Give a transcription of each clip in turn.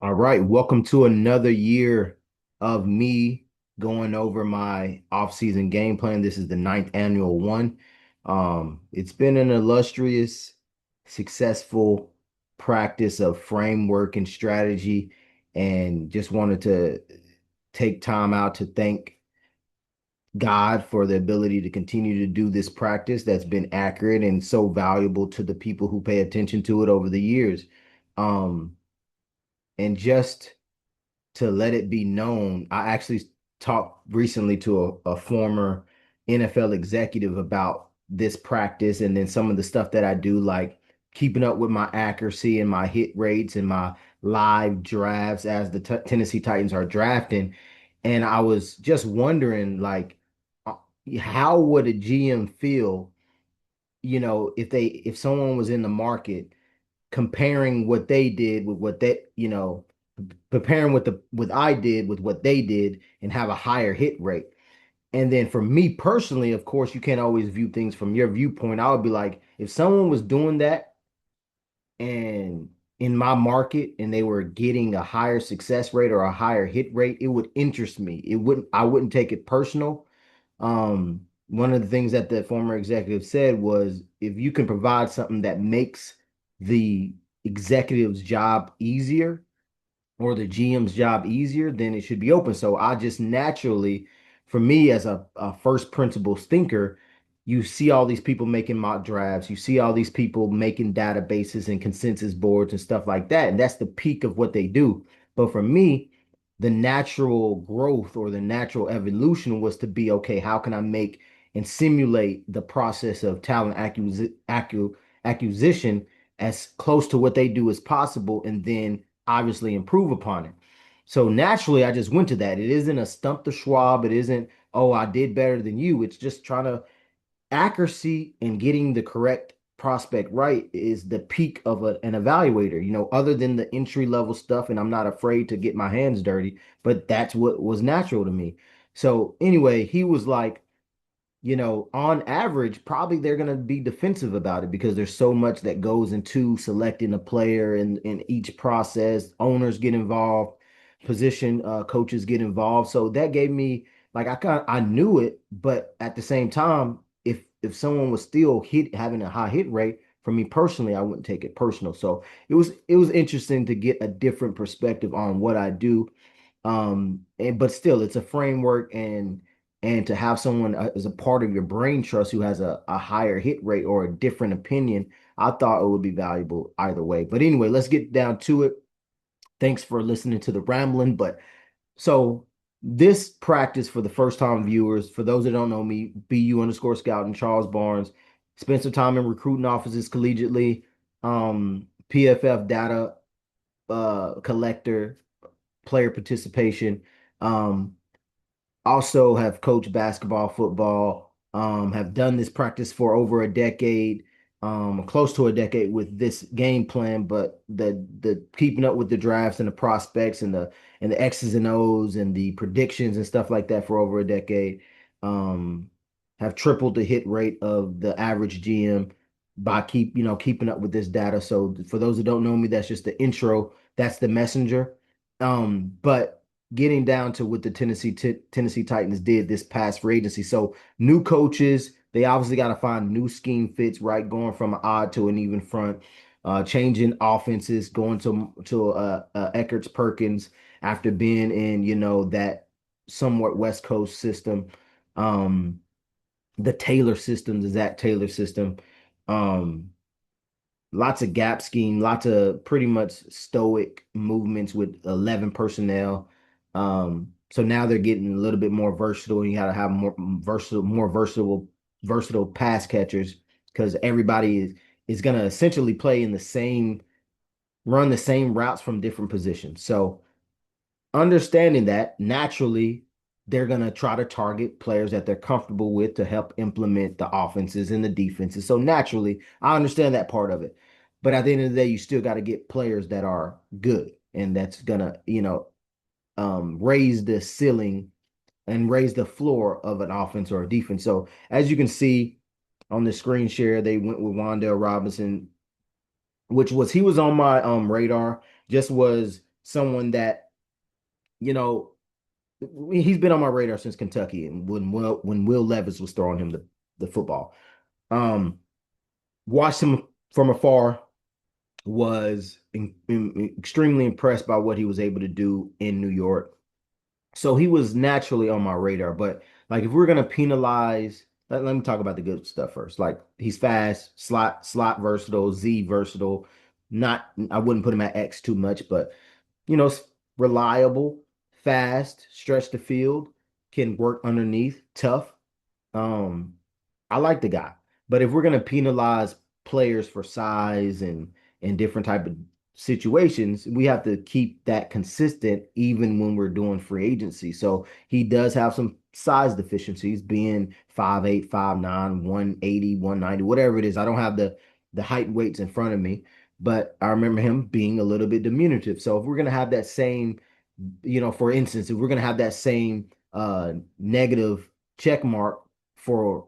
All right, welcome to another year of me going over my off-season game plan. This is the ninth annual one. It's been an illustrious, successful practice of framework and strategy, and just wanted to take time out to thank God for the ability to continue to do this practice that's been accurate and so valuable to the people who pay attention to it over the years. Um, and just to let it be known, I actually talked recently to a former NFL executive about this practice and then some of the stuff that I do, like keeping up with my accuracy and my hit rates and my live drafts as the Tennessee Titans are drafting. And I was just wondering, like, uh, how would a GM feel, if someone was in the market comparing what they did with what they, preparing what I did with what they did and have a higher hit rate. And then for me personally, of course, you can't always view things from your viewpoint. I would be like, if someone was doing that and in my market and they were getting a higher success rate or a higher hit rate, it would interest me. I wouldn't take it personal. One of the things that the former executive said was if you can provide something that makes the executive's job easier or the GM's job easier, then it should be open. So I just naturally, for me as a first principles thinker, you see all these people making mock drafts, you see all these people making databases and consensus boards and stuff like that. And that's the peak of what they do. But for me, the natural growth or the natural evolution was to be okay, how can I make and simulate the process of talent acquisition as close to what they do as possible, and then obviously improve upon it. So naturally, I just went to that. It isn't a stump the Schwab. It isn't, oh, I did better than you. It's just trying to accuracy and getting the correct prospect right is the peak of an evaluator, other than the entry level stuff. And I'm not afraid to get my hands dirty, but that's what was natural to me. So anyway, he was like, on average, probably they're going to be defensive about it because there's so much that goes into selecting a player and in each process. Owners get involved, position coaches get involved. So that gave me like I knew it, but at the same time, if someone was still having a high hit rate, for me personally, I wouldn't take it personal. So it was interesting to get a different perspective on what I do. But still, it's a framework, and to have someone as a part of your brain trust who has a higher hit rate or a different opinion, I thought it would be valuable either way. But anyway, let's get down to it. Thanks for listening to the rambling. But so this practice for the first time viewers, for those that don't know me, BU underscore scout and Charles Barnes, spent some time in recruiting offices collegiately, PFF data collector, player participation. Um, Also have coached basketball, football, have done this practice for over a decade, close to a decade with this game plan, but the keeping up with the drafts and the prospects and the X's and O's and the predictions and stuff like that for over a decade. Um, have tripled the hit rate of the average GM by keeping up with this data. So for those that don't know me, that's just the intro. That's the messenger. But getting down to what the Tennessee Titans did this past free agency. So new coaches, they obviously got to find new scheme fits, right? Going from an odd to an even front, changing offenses, going to Eckert's Perkins after being in that somewhat West Coast system. Um, the Taylor system, the Zach Taylor system. Um, Lots of gap scheme, lots of pretty much stoic movements with 11 personnel. So now they're getting a little bit more versatile. You got to have more versatile pass catchers because everybody is going to essentially play in run the same routes from different positions. So understanding that, naturally, they're going to try to target players that they're comfortable with to help implement the offenses and the defenses. So naturally, I understand that part of it. But at the end of the day, you still got to get players that are good and that's going to, raise the ceiling and raise the floor of an offense or a defense. So as you can see on the screen share, they went with Wandale Robinson, which was he was on my radar, just was someone that, you know, he's been on my radar since Kentucky and when Will Levis was throwing him the football. Um, Watched him from afar, was extremely impressed by what he was able to do in New York. So he was naturally on my radar. But like if we're gonna penalize, let me talk about the good stuff first. Like he's fast, slot versatile, Z versatile. Not I wouldn't put him at X too much, but reliable, fast, stretch the field, can work underneath, tough. Um, I like the guy, but if we're gonna penalize players for size and different type of situations, we have to keep that consistent even when we're doing free agency. So he does have some size deficiencies, being 5'8", 5'9", 180, 190, whatever it is. I don't have the height and weights in front of me, but I remember him being a little bit diminutive. So if we're gonna have that same, for instance, if we're gonna have that same negative check mark for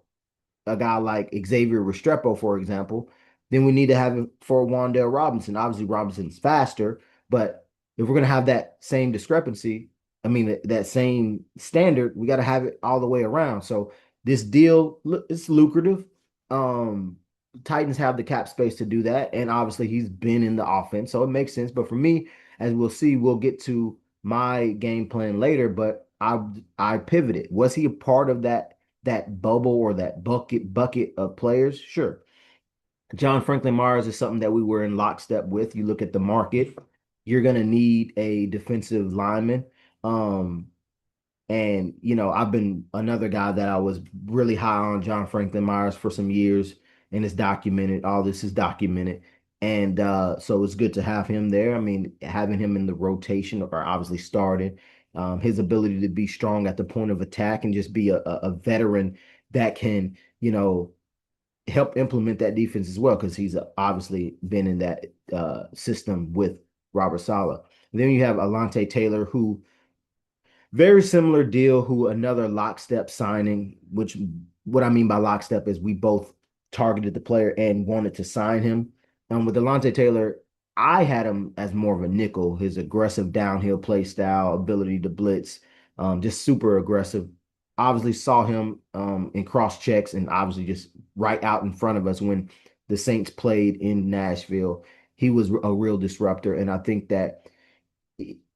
a guy like Xavier Restrepo, for example, then we need to have it for Wan'Dale Robinson. Obviously, Robinson's faster, but if we're going to have that same discrepancy, I mean, that same standard, we got to have it all the way around. So this deal, it's lucrative. Um, Titans have the cap space to do that. And obviously, he's been in the offense, so it makes sense. But for me, as we'll see, we'll get to my game plan later, but I pivoted. Was he a part of that bubble or that bucket of players? Sure. John Franklin Myers is something that we were in lockstep with. You look at the market, you're gonna need a defensive lineman. Um, and I've been another guy that I was really high on, John Franklin Myers, for some years, and it's documented. All this is documented. And so it's good to have him there. I mean, having him in the rotation or obviously starting, his ability to be strong at the point of attack and just be a veteran that can, help implement that defense as well, because he's obviously been in that system with Robert Saleh. And then you have Alontae Taylor, who very similar deal, who another lockstep signing, which what I mean by lockstep is we both targeted the player and wanted to sign him. With Delonte Taylor, I had him as more of a nickel, his aggressive downhill play style, ability to blitz, just super aggressive. Obviously saw him in cross checks and obviously just right out in front of us when the Saints played in Nashville. He was a real disruptor, and I think that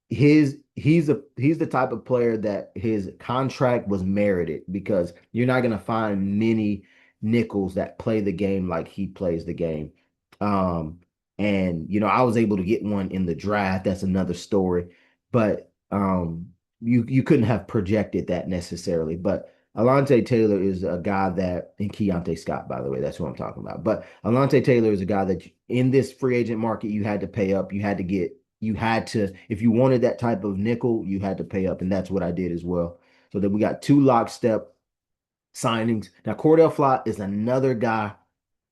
he's the type of player that his contract was merited, because you're not going to find many nickels that play the game like he plays the game. Um, and I was able to get one in the draft. That's another story, but you couldn't have projected that necessarily. But Alontae Taylor is a guy that, and Keontae Scott, by the way, that's what I'm talking about. But Alontae Taylor is a guy that in this free agent market, you had to pay up. You had to, if you wanted that type of nickel, you had to pay up. And that's what I did as well. So then we got two lockstep signings. Now, Cordell Flott is another guy,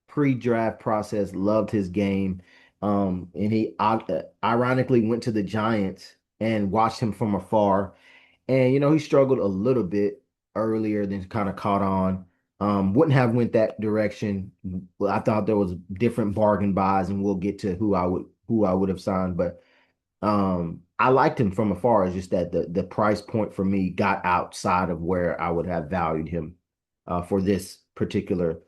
pre-draft process, loved his game. And he ironically went to the Giants and watched him from afar. And he struggled a little bit earlier, then kind of caught on. Wouldn't have went that direction. Well, I thought there was different bargain buys, and we'll get to who I would have signed. But I liked him from afar. It's just that the price point for me got outside of where I would have valued him for this particular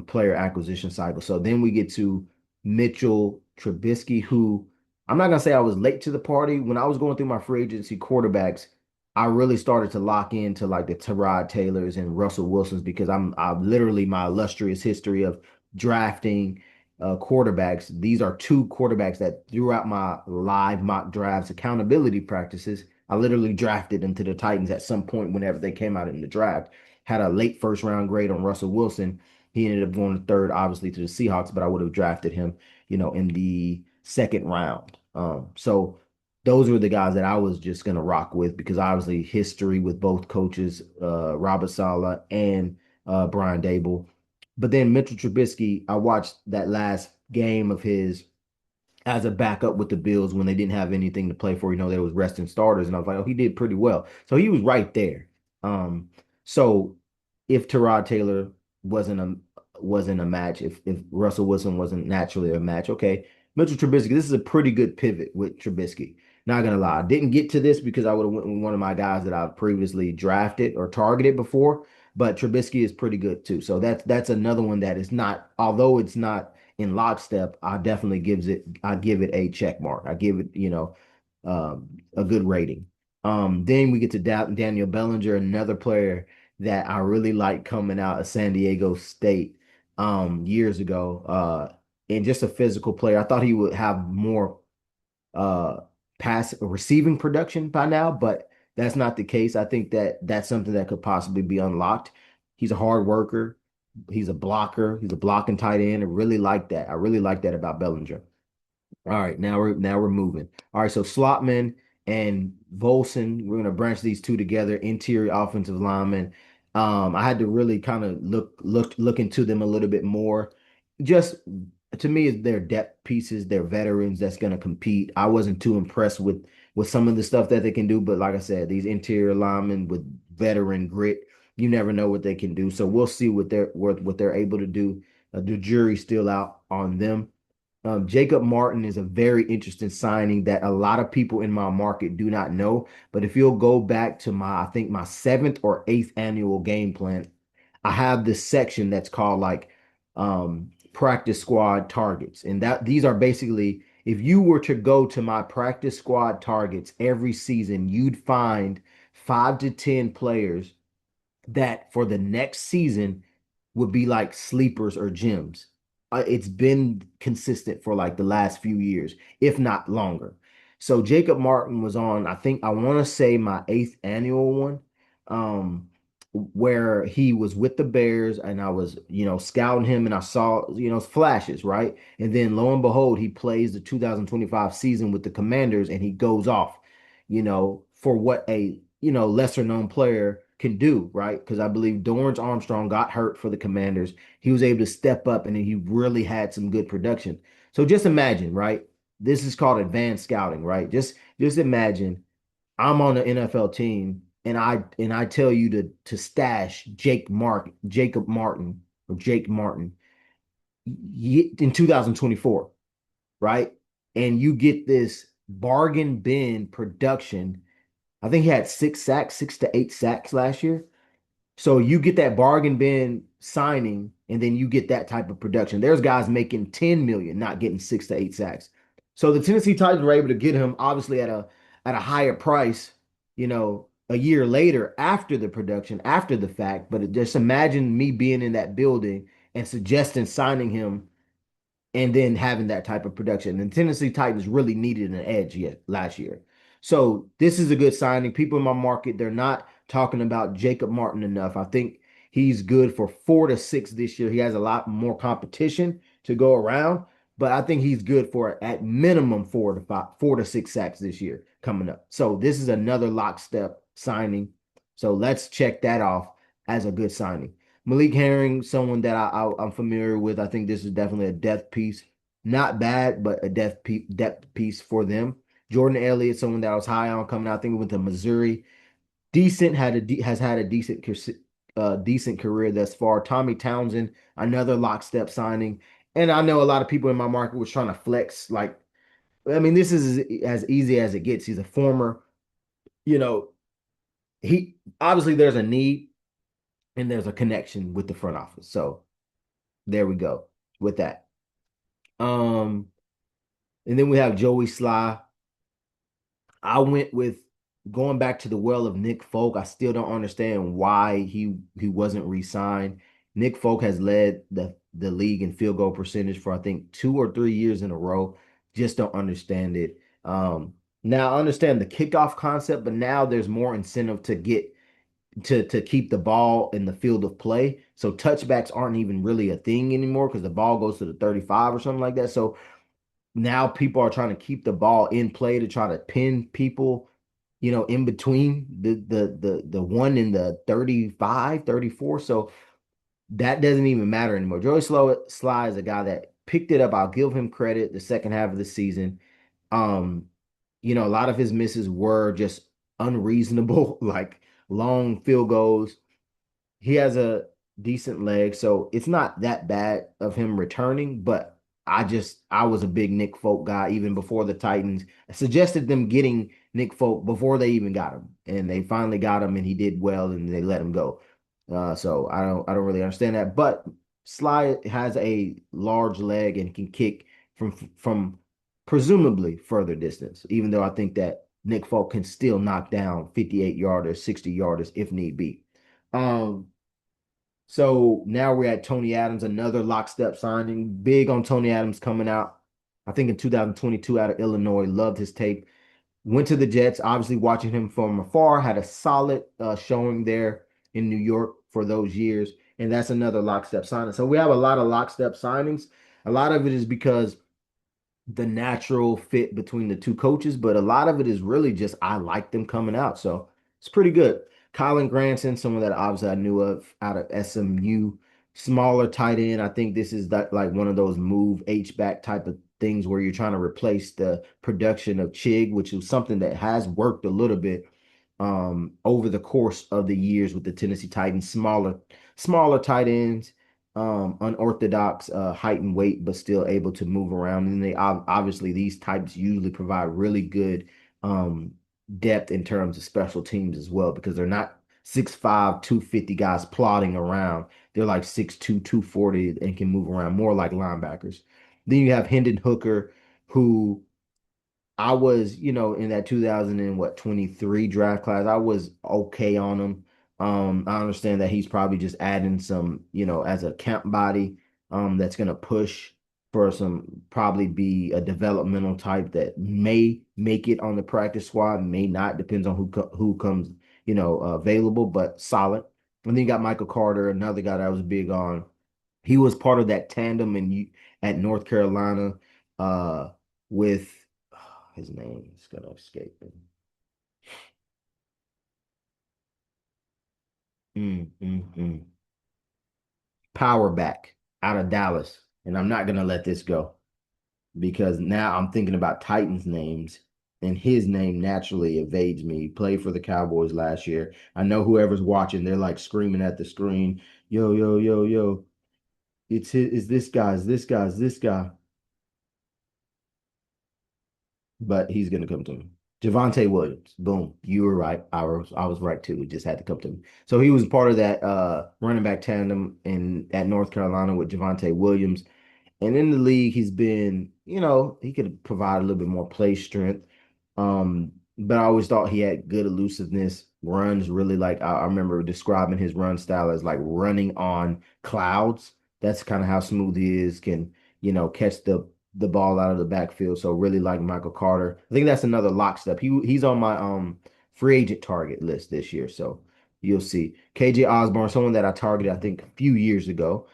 player acquisition cycle. So then we get to Mitchell Trubisky, who I'm not gonna say I was late to the party. When I was going through my free agency quarterbacks, I really started to lock into like the Tyrod Taylors and Russell Wilsons, because I'm literally, my illustrious history of drafting quarterbacks. These are two quarterbacks that throughout my live mock drafts, accountability practices, I literally drafted them to the Titans at some point whenever they came out in the draft. Had a late first round grade on Russell Wilson. He ended up going third, obviously, to the Seahawks, but I would have drafted him, in the second round. So those were the guys that I was just gonna rock with, because obviously history with both coaches, Robert Saleh and Brian Dable. But then Mitchell Trubisky, I watched that last game of his as a backup with the Bills when they didn't have anything to play for. There was resting starters, and I was like, oh, he did pretty well. So he was right there. So if Tyrod Taylor wasn't a match, if Russell Wilson wasn't naturally a match, okay, Mitchell Trubisky, this is a pretty good pivot with Trubisky. Not gonna lie. I didn't get to this because I would have went with one of my guys that I've previously drafted or targeted before, but Trubisky is pretty good too. So that's another one that is not, although it's not in lockstep, I give it a check mark. I give it, a good rating. Then we get to Daniel Bellinger, another player that I really like coming out of San Diego State years ago. And just a physical player. I thought he would have more uh pass receiving production by now, but that's not the case. I think that that's something that could possibly be unlocked. He's a hard worker. He's a blocker. He's a blocking tight end. I really like that. I really like that about Bellinger. All right, now we're moving. All right, so Slotman and Volson, we're gonna branch these two together, interior offensive linemen. I had to really kind of look into them a little bit more. Just to me, is they're depth pieces, they're veterans that's gonna compete. I wasn't too impressed with some of the stuff that they can do, but like I said, these interior linemen with veteran grit, you never know what they can do. So we'll see what they're able to do. The jury's still out on them. Jacob Martin is a very interesting signing that a lot of people in my market do not know. But if you'll go back to I think my seventh or eighth annual game plan, I have this section that's called like practice squad targets. And that these are basically, if you were to go to my practice squad targets every season, you'd find 5 to 10 players that for the next season would be like sleepers or gems. It's been consistent for like the last few years, if not longer. So Jacob Martin was on, I want to say my eighth annual one, where he was with the Bears and I was, scouting him and I saw, flashes, right? And then lo and behold, he plays the 2025 season with the Commanders and he goes off, for what a, lesser known player can do, right? Because I believe Dorrance Armstrong got hurt for the Commanders. He was able to step up and he really had some good production. So just imagine, right? This is called advanced scouting, right? Just imagine I'm on an NFL team and I tell you to stash Jacob Martin or Jake Martin in 2024, right? And you get this bargain bin production. I think he had 6 sacks, 6 to 8 sacks last year. So you get that bargain bin signing, and then you get that type of production. There's guys making 10 million, not getting 6 to 8 sacks. So the Tennessee Titans were able to get him obviously at a higher price, a year later after the production, after the fact. But just imagine me being in that building and suggesting signing him and then having that type of production. And Tennessee Titans really needed an edge yet last year. So this is a good signing. People in my market, they're not talking about Jacob Martin enough. I think he's good for 4 to 6 this year. He has a lot more competition to go around, but I think he's good for at minimum 4 to 6 sacks this year coming up. So this is another lockstep signing. So let's check that off as a good signing. Malik Herring, someone that I'm familiar with. I think this is definitely a depth piece. Not bad, but a depth piece for them. Jordan Elliott, someone that I was high on coming out. I think he went to Missouri. Has had a decent career thus far. Tommy Townsend, another lockstep signing. And I know a lot of people in my market was trying to flex. Like, I mean, this is as easy as it gets. He's a former, you know, he obviously there's a need and there's a connection with the front office. So there we go with that. Um, and then we have Joey Sly. I went with going back to the well of Nick Folk. I still don't understand why he wasn't re-signed. Nick Folk has led the league in field goal percentage for I think 2 or 3 years in a row. Just don't understand it. Now I understand the kickoff concept, but now there's more incentive to get to keep the ball in the field of play. So touchbacks aren't even really a thing anymore because the ball goes to the 35 or something like that. So now people are trying to keep the ball in play to try to pin people, in between the one in the 35, 34. So that doesn't even matter anymore. Sly is a guy that picked it up. I'll give him credit the second half of the season. Um, a lot of his misses were just unreasonable, like long field goals. He has a decent leg, so it's not that bad of him returning, but I was a big Nick Folk guy even before the Titans. I suggested them getting Nick Folk before they even got him, and they finally got him, and he did well, and they let him go. So I don't really understand that. But Sly has a large leg and can kick from presumably further distance, even though I think that Nick Folk can still knock down 58 yarders, 60 yarders if need be. Um, so now we're at Tony Adams, another lockstep signing. Big on Tony Adams coming out. I think in 2022 out of Illinois. Loved his tape. Went to the Jets. Obviously, watching him from afar, had a solid showing there in New York for those years. And that's another lockstep signing. So we have a lot of lockstep signings. A lot of it is because the natural fit between the two coaches, but a lot of it is really just I like them coming out. So it's pretty good. Colin Granson, someone that obviously I knew of out of SMU, smaller tight end. I think this is that like one of those move H back type of things where you're trying to replace the production of Chig, which is something that has worked a little bit over the course of the years with the Tennessee Titans. Smaller tight ends, unorthodox height and weight, but still able to move around. And they obviously these types usually provide really good depth in terms of special teams as well because they're not 6'5", 250 guys plodding around. They're like 6'2", 240 and can move around more like linebackers. Then you have Hendon Hooker, who I was, in that 2000 and what 23 draft class, I was okay on him. I understand that he's probably just adding some, as a camp body, that's gonna push for some probably be a developmental type that may make it on the practice squad, may not, depends on who comes, available, but solid. And then you got Michael Carter, another guy that I was big on. He was part of that tandem at North Carolina, with his name is gonna escape me. Mm. Power back out of Dallas. And I'm not gonna let this go because now I'm thinking about Titans names and his name naturally evades me. He played for the Cowboys last year. I know whoever's watching, they're like screaming at the screen, yo, yo, yo, yo. It's this guy, it's this guy. But he's gonna come to me. Javonte Williams. Boom. You were right. I was right too. It just had to come to me. So he was part of that running back tandem in at North Carolina with Javonte Williams. And in the league, he's been, he could provide a little bit more play strength. But I always thought he had good elusiveness, runs really like I remember describing his run style as like running on clouds. That's kind of how smooth he is, can, catch the ball out of the backfield. So really like Michael Carter. I think that's another lockstep. He's on my free agent target list this year. So you'll see. KJ Osborne, someone that I targeted, I think, a few years ago,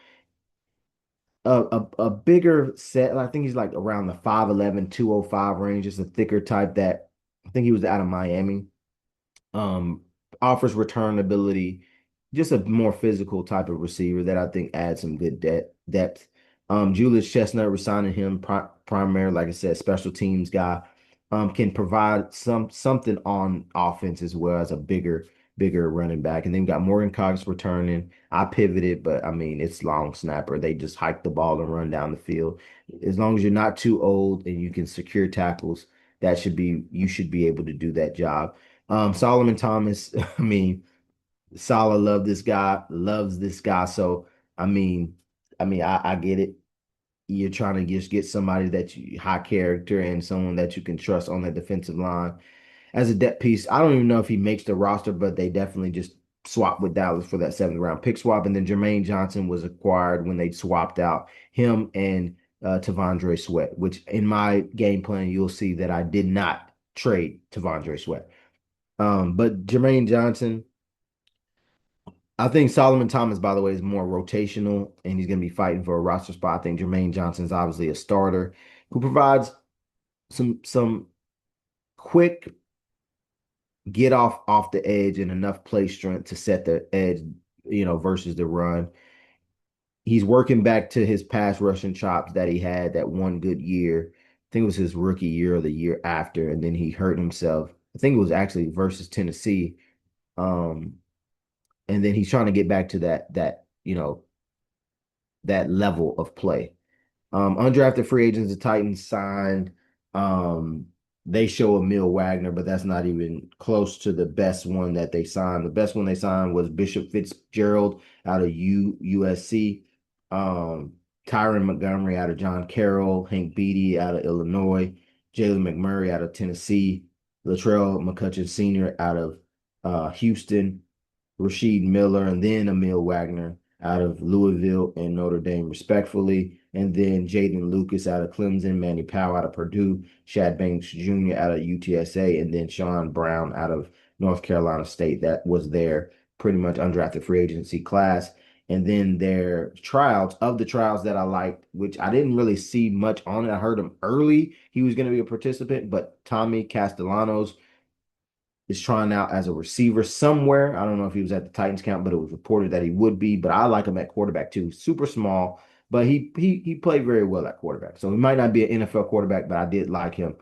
a bigger set. I think he's like around the 5'11", 205 range. Just a thicker type that I think he was out of Miami. Um, Offers return ability, just a more physical type of receiver that I think adds some good depth. Julius Chestnut resigning him primary, like I said, special teams guy. Can provide something on offense as well as a bigger running back. And then we got Morgan Cox returning. I pivoted, but I mean it's long snapper. They just hike the ball and run down the field. As long as you're not too old and you can secure tackles, you should be able to do that job. Solomon Thomas, I mean, Salah loves this guy. So I mean, I get it. You're trying to just get somebody that you high character and someone that you can trust on the defensive line as a depth piece. I don't even know if he makes the roster, but they definitely just swapped with Dallas for that seventh round pick swap. And then Jermaine Johnson was acquired when they swapped out him and Tavondre Sweat, which in my game plan, you'll see that I did not trade Tavondre Sweat. But Jermaine Johnson, I think Solomon Thomas, by the way, is more rotational and he's going to be fighting for a roster spot. I think Jermaine Johnson is obviously a starter who provides some quick get off the edge and enough play strength to set the edge, versus the run. He's working back to his pass rushing chops that he had that one good year. I think it was his rookie year or the year after, and then he hurt himself. I think it was actually versus Tennessee. Um, and then he's trying to get back to that level of play. Undrafted free agents, the Titans signed. Um, they show Emil Wagner, but that's not even close to the best one that they signed. The best one they signed was Bishop Fitzgerald out of USC. Um, Tyron Montgomery out of John Carroll, Hank Beatty out of Illinois, Jalen McMurray out of Tennessee, Latrell McCutcheon Sr. out of Houston, Rasheed Miller, and then Emil Wagner out of Louisville and Notre Dame, respectfully. And then Jaden Lucas out of Clemson, Manny Powell out of Purdue, Shad Banks Jr. out of UTSA, and then Sean Brown out of North Carolina State. That was their pretty much undrafted free agency class. And then their tryouts, of the trials that I liked, which I didn't really see much on it. I heard him early. He was going to be a participant, but Tommy Castellanos is trying out as a receiver somewhere. I don't know if he was at the Titans camp, but it was reported that he would be. But I like him at quarterback too. Super small, but he played very well at quarterback. So he might not be an NFL quarterback, but I did like him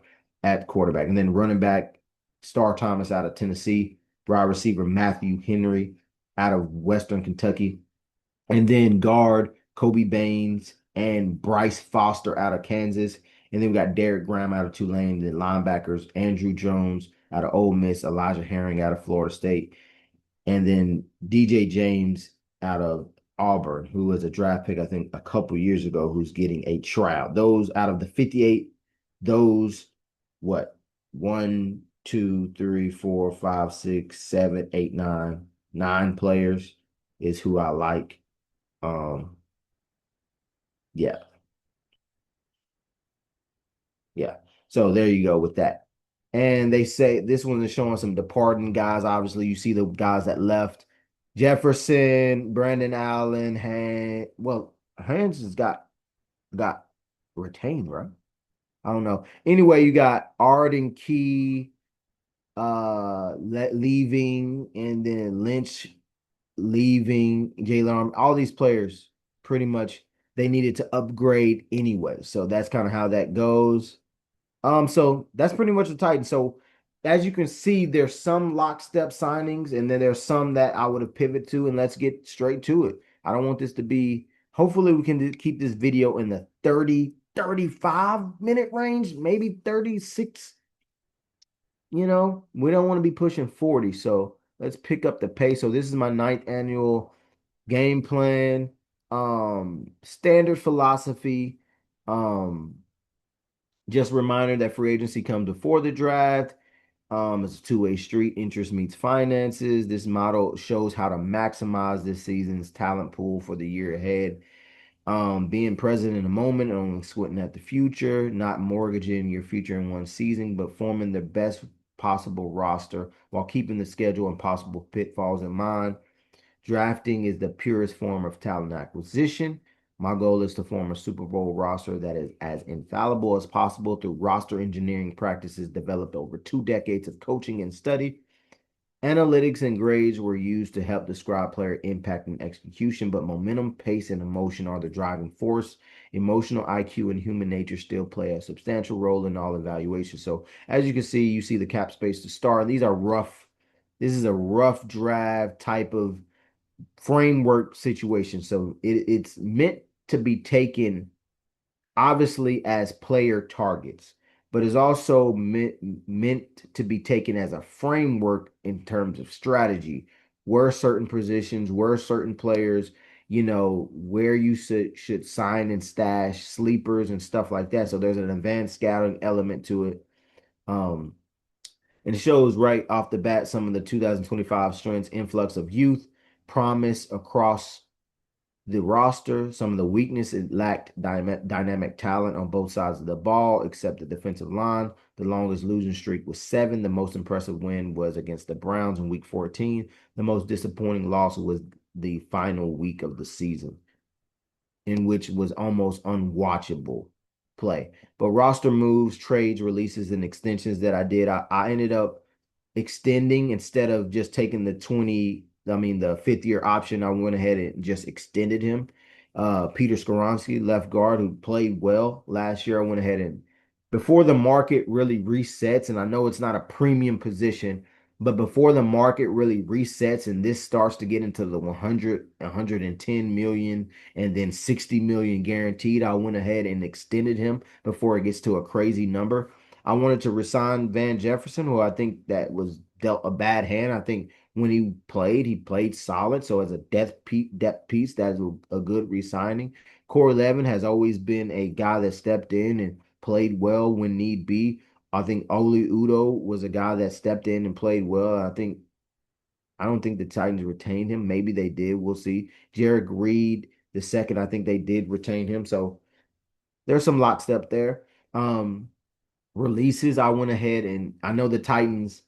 at quarterback. And then running back, Star Thomas out of Tennessee, wide receiver Matthew Henry out of Western Kentucky, and then guard Kobe Baines and Bryce Foster out of Kansas. And then we got Derek Graham out of Tulane. Then linebackers Andrew Jones out of Ole Miss, Elijah Herring out of Florida State, and then DJ James out of Auburn, who was a draft pick, I think, a couple years ago, who's getting a tryout. Those out of the 58, those what? One, two, three, four, five, six, seven, eight, nine players is who I like. Um, yeah, yeah. So there you go with that. And they say this one is showing some departing guys. Obviously, you see the guys that left. Jefferson, Brandon Allen, Hans has got retained, right? I don't know. Anyway, you got Arden Key leaving, and then Lynch leaving, Jalen Arm, all these players pretty much they needed to upgrade anyway. So that's kind of how that goes. So that's pretty much the Titans. So as you can see, there's some lockstep signings, and then there's some that I would have pivoted to, and let's get straight to it. I don't want this to be, hopefully we can keep this video in the 30-35 minute range, maybe 36. We don't want to be pushing 40. So let's pick up the pace. So this is my ninth annual game plan. Standard philosophy. Um, just a reminder that free agency comes before the draft. It's a two-way street. Interest meets finances. This model shows how to maximize this season's talent pool for the year ahead. Being present in the moment, only squinting at the future, not mortgaging your future in one season, but forming the best possible roster while keeping the schedule and possible pitfalls in mind. Drafting is the purest form of talent acquisition. My goal is to form a Super Bowl roster that is as infallible as possible through roster engineering practices developed over 2 decades of coaching and study. Analytics and grades were used to help describe player impact and execution, but momentum, pace, and emotion are the driving force. Emotional IQ and human nature still play a substantial role in all evaluations. So, as you can see, you see the cap space to start. These are rough. This is a rough draft type of framework situation. So it's meant to be taken obviously as player targets, but is also meant to be taken as a framework in terms of strategy, where certain positions, where certain players, where you should sign and stash sleepers and stuff like that. So there's an advanced scouting element to it. Um, and it shows right off the bat some of the 2025 strengths, influx of youth, promise across the roster. Some of the weaknesses lacked dynamic talent on both sides of the ball, except the defensive line. The longest losing streak was 7. The most impressive win was against the Browns in week 14. The most disappointing loss was the final week of the season, in which was almost unwatchable play. But roster moves, trades, releases, and extensions that I did, I ended up extending instead of just taking the fifth year option. I went ahead and just extended him. Peter Skoronski, left guard, who played well last year. I went ahead and before the market really resets, and I know it's not a premium position, But before the market really resets and this starts to get into the 100, 110 million, and then 60 million guaranteed, I went ahead and extended him before it gets to a crazy number. I wanted to resign Van Jefferson, who I think that was dealt a bad hand. I think when he played solid. So as a depth piece, that's a good resigning. Corey Levin has always been a guy that stepped in and played well when need be. I think Oli Udo was a guy that stepped in and played well. I don't think the Titans retained him. Maybe they did. We'll see. Jared Reed, the second, I think they did retain him. So there's some lockstep there. Um, Releases, I went ahead and I know the Titans,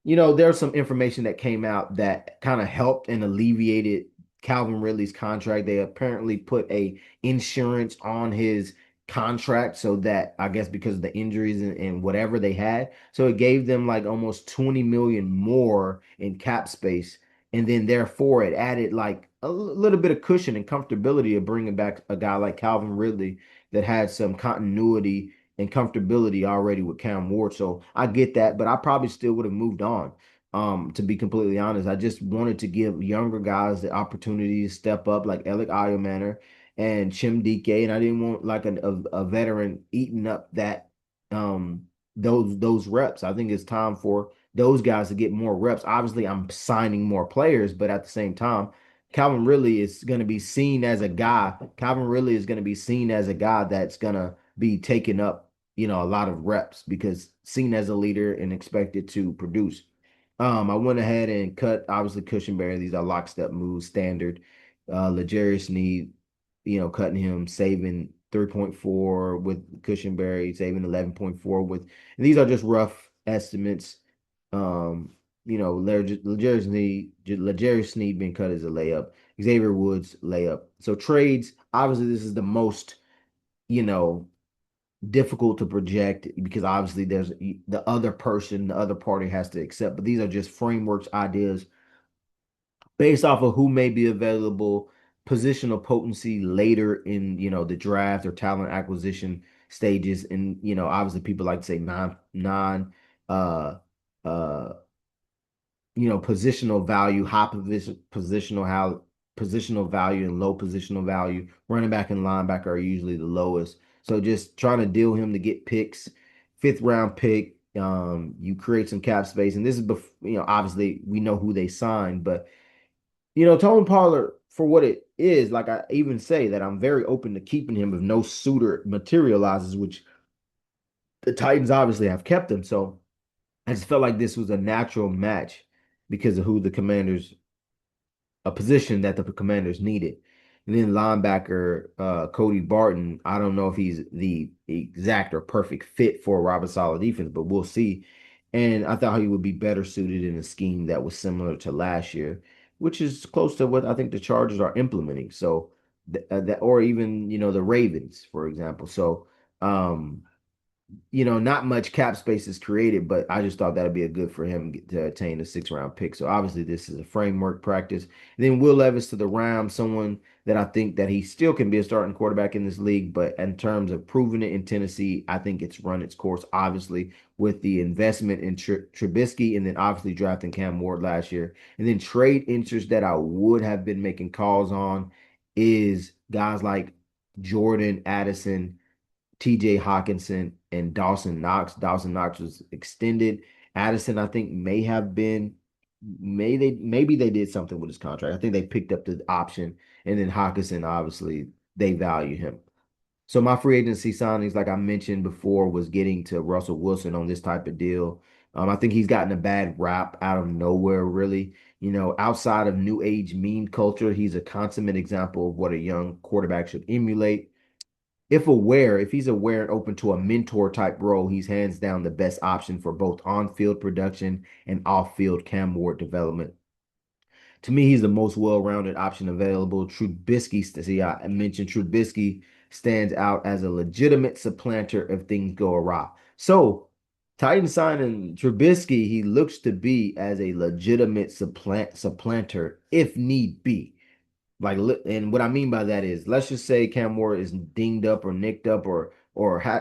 there's some information that came out that kind of helped and alleviated Calvin Ridley's contract. They apparently put a insurance on his contract so that I guess because of the injuries and whatever they had. So it gave them like almost 20 million more in cap space. And then therefore it added like a little bit of cushion and comfortability of bringing back a guy like Calvin Ridley that had some continuity and comfortability already with Cam Ward. So I get that, but I probably still would have moved on. To be completely honest, I just wanted to give younger guys the opportunity to step up, like Alec Ayermanner and Chim DK, and I didn't want like a veteran eating up that those reps. I think it's time for those guys to get more reps. Obviously, I'm signing more players, but at the same time, Calvin Ridley is going to be seen as a guy. Calvin Ridley is going to be seen as a guy that's going to be taking up, a lot of reps because seen as a leader and expected to produce. I went ahead and cut obviously Cushionberry. These are lockstep moves, standard. L'Jarius Sneed, cutting him, saving 3.4 with Cushionberry, saving 11.4 with. And these are just rough estimates. Um, L'Jarius Sneed being cut as a layup. Xavier Woods layup. So trades, obviously, this is the most, you know, difficult to project because obviously there's the other party has to accept. But these are just frameworks, ideas based off of who may be available, positional potency later in the draft or talent acquisition stages. And obviously people like to say uh uh positional value, positional value and low positional value. Running back and linebacker are usually the lowest. So just trying to deal him to get picks, fifth round pick. You create some cap space, and this is obviously we know who they signed, but Tony Pollard for what it is, like I even say that I'm very open to keeping him if no suitor materializes, which the Titans obviously have kept him. So I just felt like this was a natural match because of who the Commanders, a position that the Commanders needed. And then linebacker Cody Barton, I don't know if he's the exact or perfect fit for a Robert Saleh defense, but we'll see. And I thought he would be better suited in a scheme that was similar to last year, which is close to what I think the Chargers are implementing. So that, or even the Ravens, for example. So um, not much cap space is created, but I just thought that'd be a good for him to attain a 6 round pick. So obviously this is a framework practice. And then Will Levis to the Rams, someone that I think that he still can be a starting quarterback in this league, but in terms of proving it in Tennessee, I think it's run its course, obviously, with the investment in Trubisky and then obviously drafting Cam Ward last year. And then trade interest that I would have been making calls on is guys like Jordan Addison, TJ Hawkinson and Dawson Knox. Dawson Knox was extended. Addison, I think, maybe they did something with his contract. I think they picked up the option. And then Hawkinson, obviously, they value him. So my free agency signings, like I mentioned before, was getting to Russell Wilson on this type of deal. I think he's gotten a bad rap out of nowhere, really. Outside of new age meme culture, he's a consummate example of what a young quarterback should emulate. If he's aware and open to a mentor type role, he's hands down the best option for both on-field production and off-field Cam Ward development. To me, he's the most well-rounded option available. I mentioned Trubisky stands out as a legitimate supplanter if things go awry. So, Titan signing Trubisky, he looks to be as a legitimate supplanter if need be. Like, and what I mean by that is, let's just say Cam Ward is dinged up or nicked up or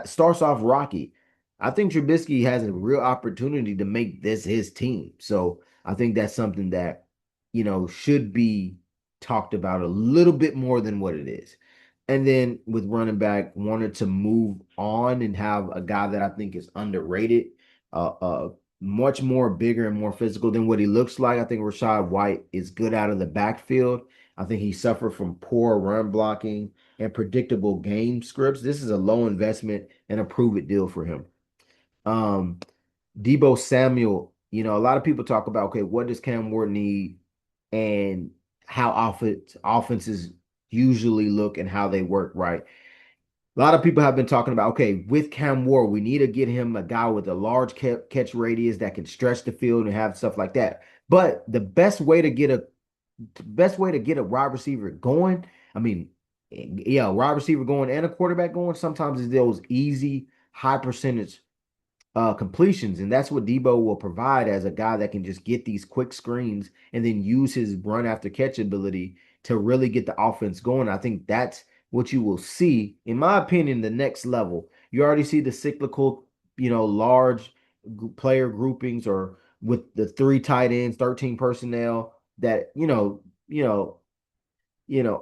starts off rocky. I think Trubisky has a real opportunity to make this his team. So I think that's something that, should be talked about a little bit more than what it is. And then with running back, wanted to move on and have a guy that I think is underrated, much more bigger and more physical than what he looks like. I think Rashad White is good out of the backfield. I think he suffered from poor run blocking and predictable game scripts. This is a low investment and a prove it deal for him. Um, Debo Samuel, a lot of people talk about, okay, what does Cam Ward need and how offenses usually look and how they work, right? A lot of people have been talking about, okay, with Cam Ward, we need to get him a guy with a large catch radius that can stretch the field and have stuff like that. But the best way to get a wide receiver going, I mean, yeah, a wide receiver going and a quarterback going, sometimes is those easy, high percentage completions, and that's what Debo will provide as a guy that can just get these quick screens and then use his run after catch ability to really get the offense going. I think that's what you will see, in my opinion, the next level. You already see the cyclical, large player groupings or with the three tight ends, 13 personnel that,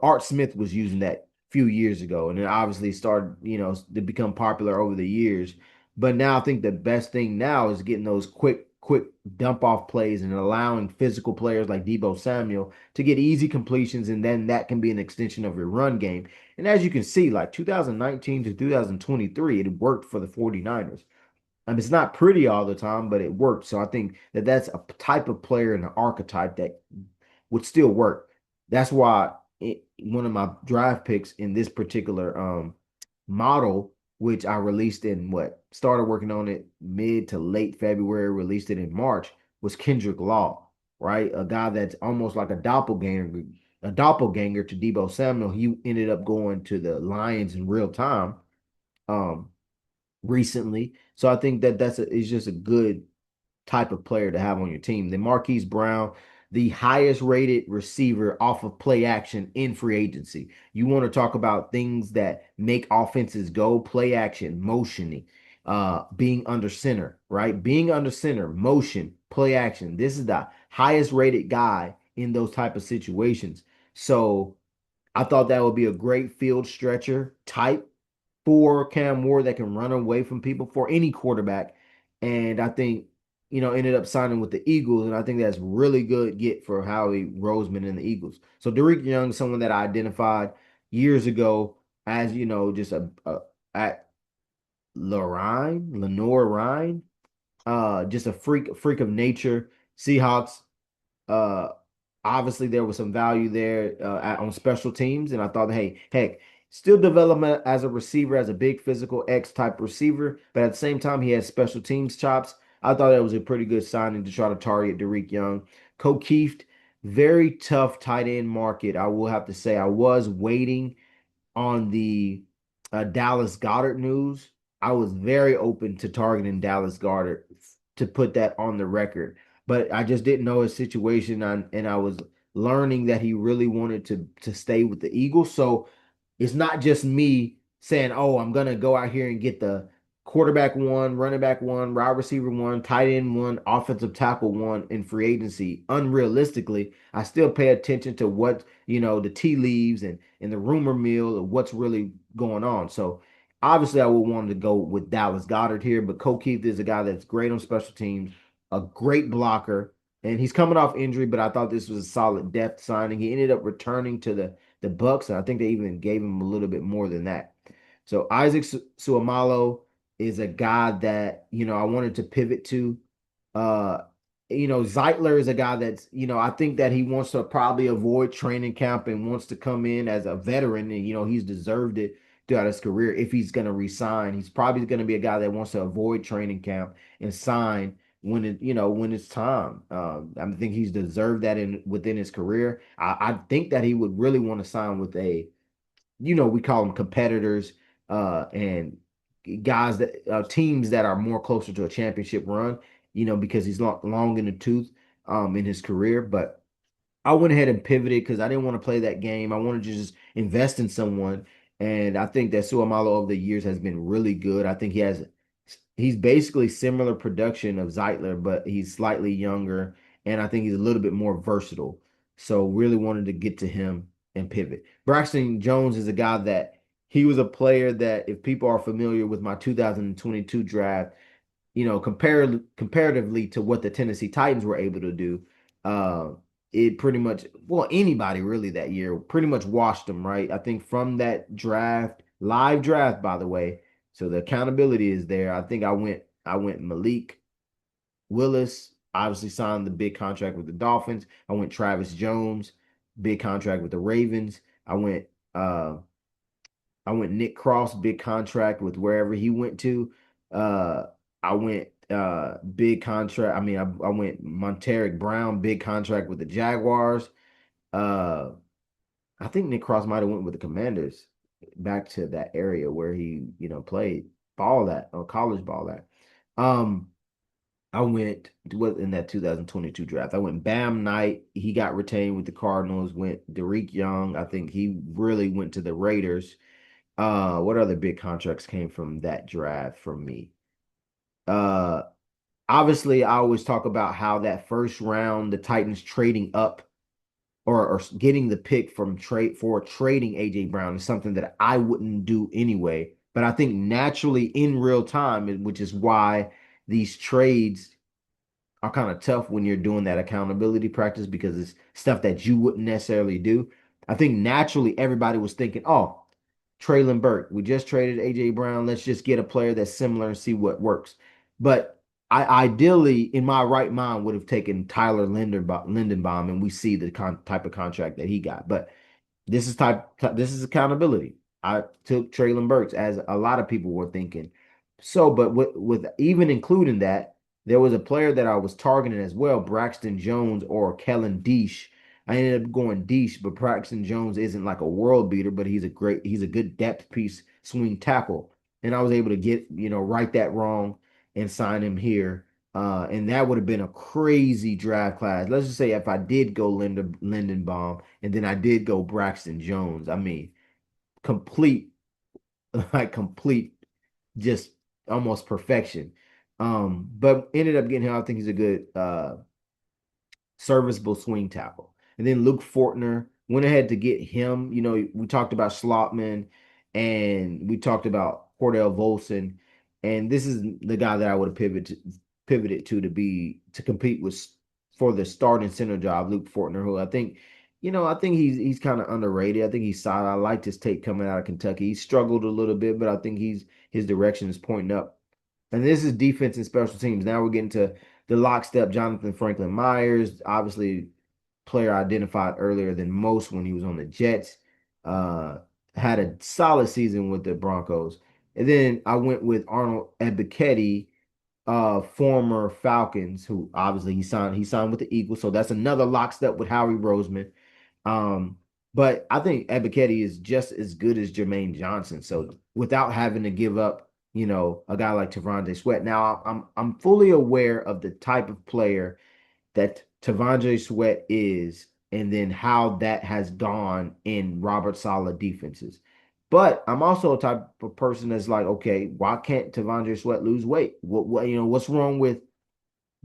Art Smith was using that a few years ago, and then obviously started, to become popular over the years. But now I think the best thing now is getting those quick dump off plays and allowing physical players like Debo Samuel to get easy completions, and then that can be an extension of your run game. And as you can see, like 2019 to 2023, it worked for the 49ers. I mean, it's not pretty all the time, but it worked. So I think that that's a type of player and an archetype that would still work. That's why one of my draft picks in this particular model, which I released in started working on it mid to late February, released it in March, was Kendrick Law, right? A guy that's almost like a doppelganger to Debo Samuel. He ended up going to the Lions in real time. Um, recently. So I think that is just a good type of player to have on your team. Then Marquise Brown, the highest rated receiver off of play action in free agency. You want to talk about things that make offenses go, play action, motioning, being under center, right? Being under center, motion, play action. This is the highest rated guy in those type of situations. So I thought that would be a great field stretcher type for Cam Ward that can run away from people for any quarterback. And I think, ended up signing with the Eagles. And I think that's really good get for Howie Roseman and the Eagles. So Derek Young, someone that I identified years ago as, just at Lenore Ryan, just a freak of nature. Seahawks, uh, obviously there was some value there on special teams, and I thought, hey, heck, still development as a receiver, as a big physical X type receiver, but at the same time he has special teams chops. I thought that was a pretty good signing to try to target Derek Young. Keeft, very tough tight end market. I will have to say I was waiting on the Dallas Goddard news. I was very open to targeting Dallas Goddard to put that on the record, but I just didn't know his situation, and I was learning that he really wanted to stay with the Eagles. So it's not just me saying, "Oh, I'm gonna go out here and get the quarterback one, running back one, wide receiver one, tight end one, offensive tackle one in free agency." Unrealistically, I still pay attention to what, the tea leaves and the rumor mill of what's really going on. So obviously, I would want to go with Dallas Goddard here, but Cole Keith is a guy that's great on special teams, a great blocker, and he's coming off injury. But I thought this was a solid depth signing. He ended up returning to the Bucks, and I think they even gave him a little bit more than that. So Isaac Suamalo is a guy that, I wanted to pivot to. Uh, Zeitler is a guy that's, I think that he wants to probably avoid training camp and wants to come in as a veteran, and he's deserved it throughout his career. If he's going to resign, he's probably going to be a guy that wants to avoid training camp and sign when it's time. I think he's deserved that within his career. I think that he would really want to sign with we call them competitors, and guys that teams that are more closer to a championship run, because he's long in the tooth in his career. But I went ahead and pivoted because I didn't want to play that game. I wanted to just invest in someone. And I think that Suamalo over the years has been really good. I think he's basically similar production of Zeitler, but he's slightly younger, and I think he's a little bit more versatile. So really wanted to get to him and pivot. Braxton Jones is a guy that he was a player that if people are familiar with my 2022 draft, comparatively to what the Tennessee Titans were able to do, uh, it pretty much, well, anybody really that year pretty much washed them, right? I think from that draft, live draft, by the way, so the accountability is there. I went Malik Willis, obviously signed the big contract with the Dolphins. I went Travis Jones, big contract with the Ravens. I went uh I went Nick Cross, big contract with wherever he went to. Uh, I went big contract. I mean, I went Monteric Brown, big contract with the Jaguars. Uh, I think Nick Cross might have went with the Commanders back to that area where he, played ball at or college ball at. Um, I went what in that 2022 draft. I went Bam Knight. He got retained with the Cardinals. Went Derek Young. I think he really went to the Raiders. What other big contracts came from that draft from me? Uh, Obviously, I always talk about how that first round, the Titans trading up or getting the pick from trade for trading AJ Brown is something that I wouldn't do anyway. But I think naturally in real time, which is why these trades are kind of tough when you're doing that accountability practice because it's stuff that you wouldn't necessarily do. I think naturally everybody was thinking, oh, Traylon Burke, we just traded AJ Brown. Let's just get a player that's similar and see what works. But I ideally, in my right mind, would have taken Tyler Lindenbaum, and we see the type of contract that he got. But this is accountability. I took Traylon Burks as a lot of people were thinking. So, but with even including that, there was a player that I was targeting as well, Braxton Jones or Kellen Deesh. I ended up going Deesh, but Braxton Jones isn't like a world beater, but he's a good depth piece swing tackle. And I was able to get, right that wrong and sign him here. And that would have been a crazy draft class. Let's just say if I did go Lindenbaum and then I did go Braxton Jones. I mean, complete, like complete, just almost perfection. But ended up getting him. I think he's a good serviceable swing tackle. And then Luke Fortner went ahead to get him. We talked about Slotman and we talked about Cordell Volson. And this is the guy that I would have pivoted to compete with for the starting center job, Luke Fortner, who I think he's kind of underrated. I think he's solid. I liked his tape coming out of Kentucky. He struggled a little bit, but I think his direction is pointing up. And this is defense and special teams. Now we're getting to the lockstep Jonathan Franklin Myers, obviously player identified earlier than most when he was on the Jets. Uh, had a solid season with the Broncos. And then I went with Arnold Ebiketie, former Falcons, who obviously he signed with the Eagles. So that's another lockstep with Howie Roseman. Um, but I think Ebiketie is just as good as Jermaine Johnson. So without having to give up, a guy like Tavondre Sweat. Now I'm fully aware of the type of player that Tavondre Sweat is, and then how that has gone in Robert Saleh defenses. But I'm also a type of person that's like, okay, why can't Tavondre Sweat lose weight? What's wrong with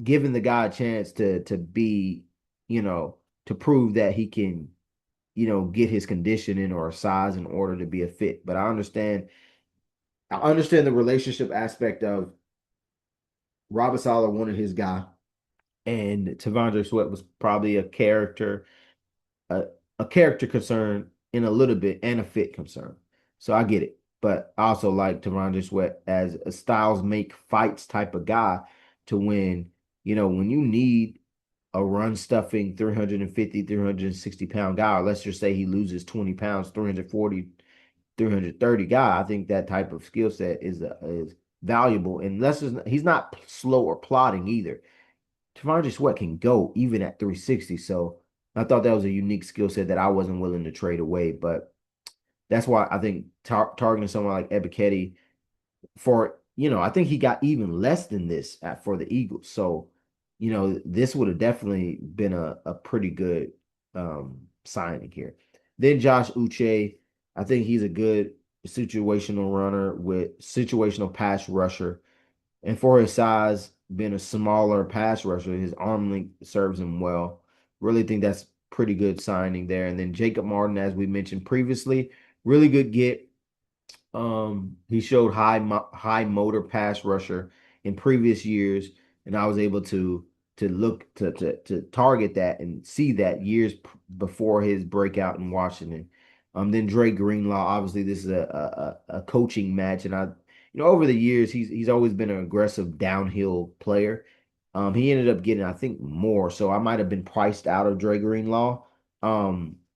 giving the guy a chance to be, to prove that he can, get his conditioning or size in order to be a fit. But I understand the relationship aspect of Robert Saleh wanted his guy, and Tavondre Sweat was probably a, a character concern in a little bit and a fit concern. So I get it. But I also like Tavondre Sweat as a styles make fights type of guy to win, when you need a run stuffing 350, 360 pound guy, or let's just say he loses 20 pounds, 340, 330 guy. I think that type of skill set is valuable. And he's not slow or plodding either. Tavondre Sweat can go even at 360. So I thought that was a unique skill set that I wasn't willing to trade away. But that's why I think targeting someone like Ebiketie I think he got even less than this for the Eagles. So, this would have definitely been a pretty good signing here. Then Josh Uche, I think he's a good situational runner with situational pass rusher. And for his size, being a smaller pass rusher, his arm length serves him well. Really think that's pretty good signing there. And then Jacob Martin, as we mentioned previously, really good get. He showed high motor pass rusher in previous years, and I was able to look to target that and see that years before his breakout in Washington. Then Dre Greenlaw, obviously this is a coaching match, and over the years he's always been an aggressive downhill player. He ended up getting I think more, so I might have been priced out of Dre Greenlaw.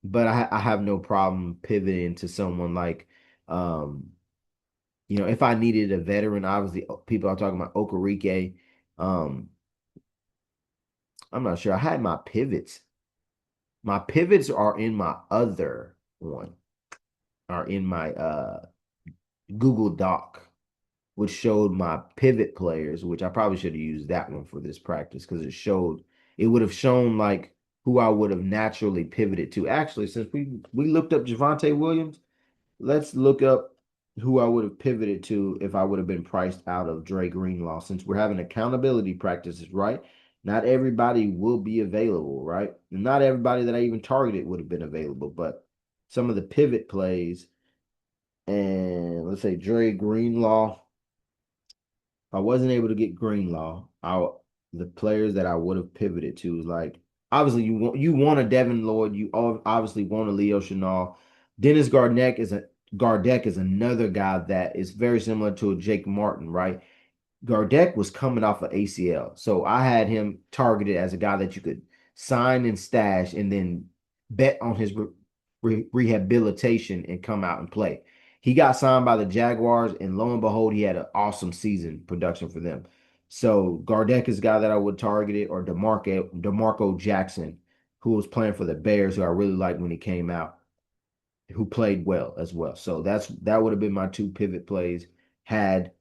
But I have no problem pivoting to someone like um if I needed a veteran, obviously people are talking about Okereke. Um, I'm not sure. I had my pivots. My pivots are in my other one, are in my Google Doc, which showed my pivot players, which I probably should have used that one for this practice because it would have shown like who I would have naturally pivoted to. Actually, since we looked up Javonte Williams, let's look up who I would have pivoted to if I would have been priced out of Dre Greenlaw, since we're having accountability practices, right? Not everybody will be available, right? Not everybody that I even targeted would have been available, but some of the pivot plays, and let's say Dre Greenlaw. If I wasn't able to get Greenlaw, the players that I would have pivoted to is like obviously you want a Devin Lloyd, you obviously want a Leo Chenal. Dennis Gardeck is another guy that is very similar to a Jake Martin, right? Gardeck was coming off of ACL. So I had him targeted as a guy that you could sign and stash and then bet on his rehabilitation and come out and play. He got signed by the Jaguars, and lo and behold, he had an awesome season production for them. So Gardeck is a guy that I would target it, or DeMarco Jackson, who was playing for the Bears, who I really liked when he came out, who played well as well. So that would have been my two pivot plays had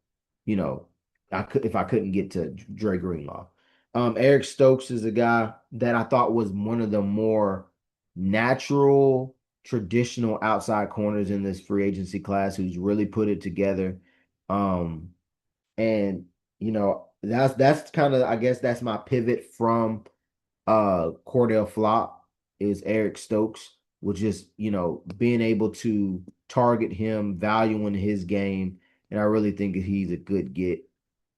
you know, I could if I couldn't get to Dre Greenlaw. Eric Stokes is a guy that I thought was one of the more natural, traditional outside corners in this free agency class who's really put it together. Um, and that's kind of I guess that's my pivot from Cordell Flop is Eric Stokes, which is, being able to target him, valuing his game, and I really think he's a good get.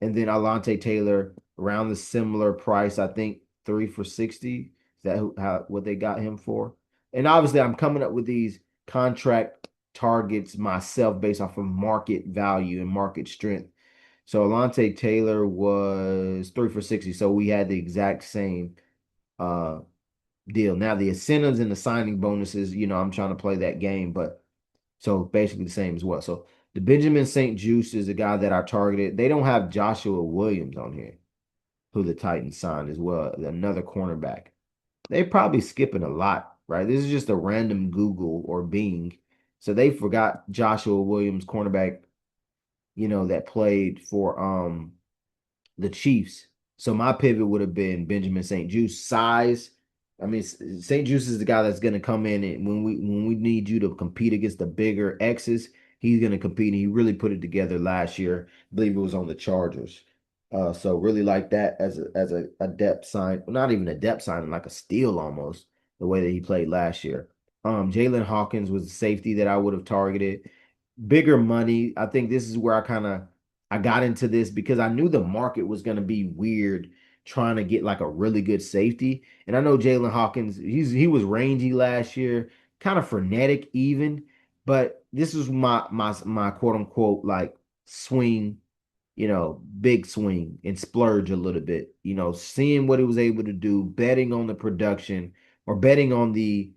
And then Alante Taylor around the similar price, I think 3 for 60. Is that what they got him for? And obviously, I'm coming up with these contract targets myself based off of market value and market strength. So Alante Taylor was 3 for 60. So we had the exact same uh deal. Now the incentives and the signing bonuses, I'm trying to play that game, but so basically the same as well. So the Benjamin St. Juice is a guy that I targeted. They don't have Joshua Williams on here, who the Titans signed as well, another cornerback. They probably skipping a lot, right? This is just a random Google or Bing. So they forgot Joshua Williams, cornerback, that played for the Chiefs. So my pivot would have been Benjamin St. Juice. Size. I mean, St. Juice is the guy that's going to come in and when we need you to compete against the bigger X's, he's going to compete. And he really put it together last year. I believe it was on the Chargers. So really like that as a depth sign, well, not even a depth sign, like a steal almost the way that he played last year. Jalen Hawkins was the safety that I would have targeted bigger money. I think this is where I got into this because I knew the market was going to be weird trying to get like a really good safety. And I know Jalen Hawkins, he was rangy last year, kind of frenetic even, but this is my quote unquote like swing, big swing and splurge a little bit, seeing what he was able to do, betting on the production or betting on the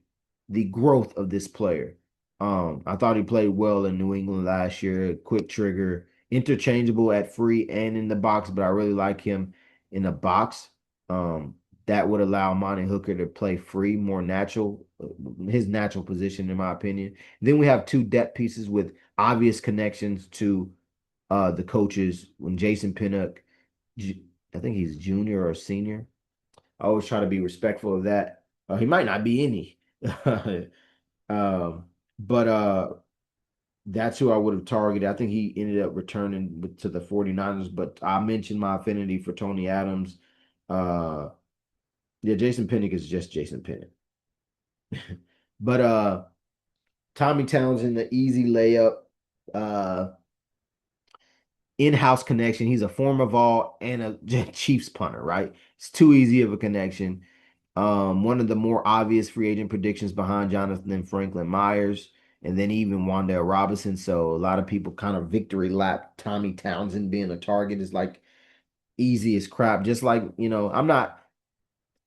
growth of this player. I thought he played well in New England last year, quick trigger, interchangeable at free and in the box, but I really like him in the box. Um, that would allow Monty Hooker to play free, more natural, his natural position, in my opinion. Then we have two depth pieces with obvious connections to the coaches. When Jason Pinnock, I think he's junior or senior. I always try to be respectful of that. He might not be any. um, but That's who I would have targeted. I think he ended up returning to the 49ers, but I mentioned my affinity for Tony Adams. Uh, yeah, Jason Pinnock is just Jason Pinnock. But Tommy Townsend, the easy layup, uh, in-house connection. He's a former Vol and a Chiefs punter, right? It's too easy of a connection. One of the more obvious free agent predictions behind Jonathan Franklin Myers, and then even Wandale Robinson. So a lot of people kind of victory lap Tommy Townsend being a target is like easy as crap. Just like,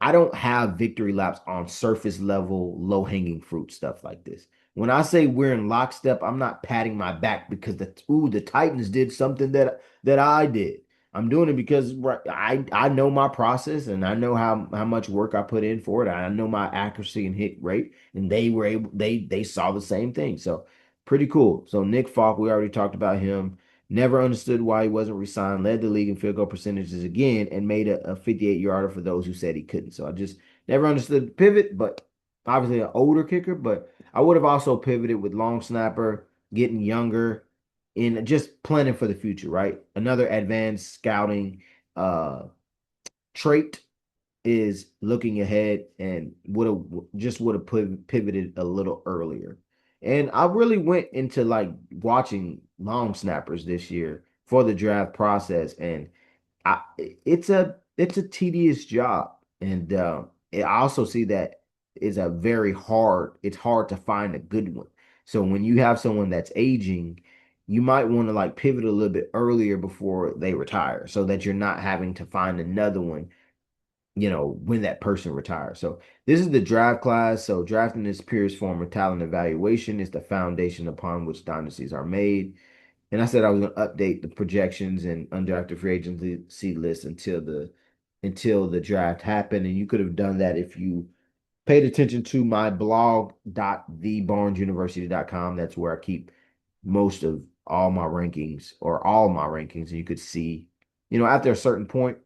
I don't have victory laps on surface level, low hanging fruit stuff like this. When I say we're in lockstep, I'm not patting my back because the Titans did something that I did. I'm doing it because I know my process and I know how much work I put in for it. I know my accuracy and hit rate, and they saw the same thing. So pretty cool. So Nick Falk, we already talked about him. Never understood why he wasn't resigned, led the league in field goal percentages again, and made a 58 yarder for those who said he couldn't. So I just never understood the pivot, but obviously an older kicker. But I would have also pivoted with long snapper, getting younger, and just planning for the future, right? Another advanced scouting uh, trait is looking ahead and would have pivoted a little earlier. And I really went into like watching long snappers this year for the draft process, and it's a tedious job, and I also see that is a very hard. It's hard to find a good one. So when you have someone that's aging, you might want to like pivot a little bit earlier before they retire, so that you're not having to find another one when that person retires. So this is the draft class. So drafting is purest form of talent evaluation is the foundation upon which dynasties are made. And I said I was going to update the projections and undrafted free agency list until the draft happened. And you could have done that if you paid attention to my blog thebarnesuniversity.com. That's where I keep most of all my rankings. And you could see, after a certain point,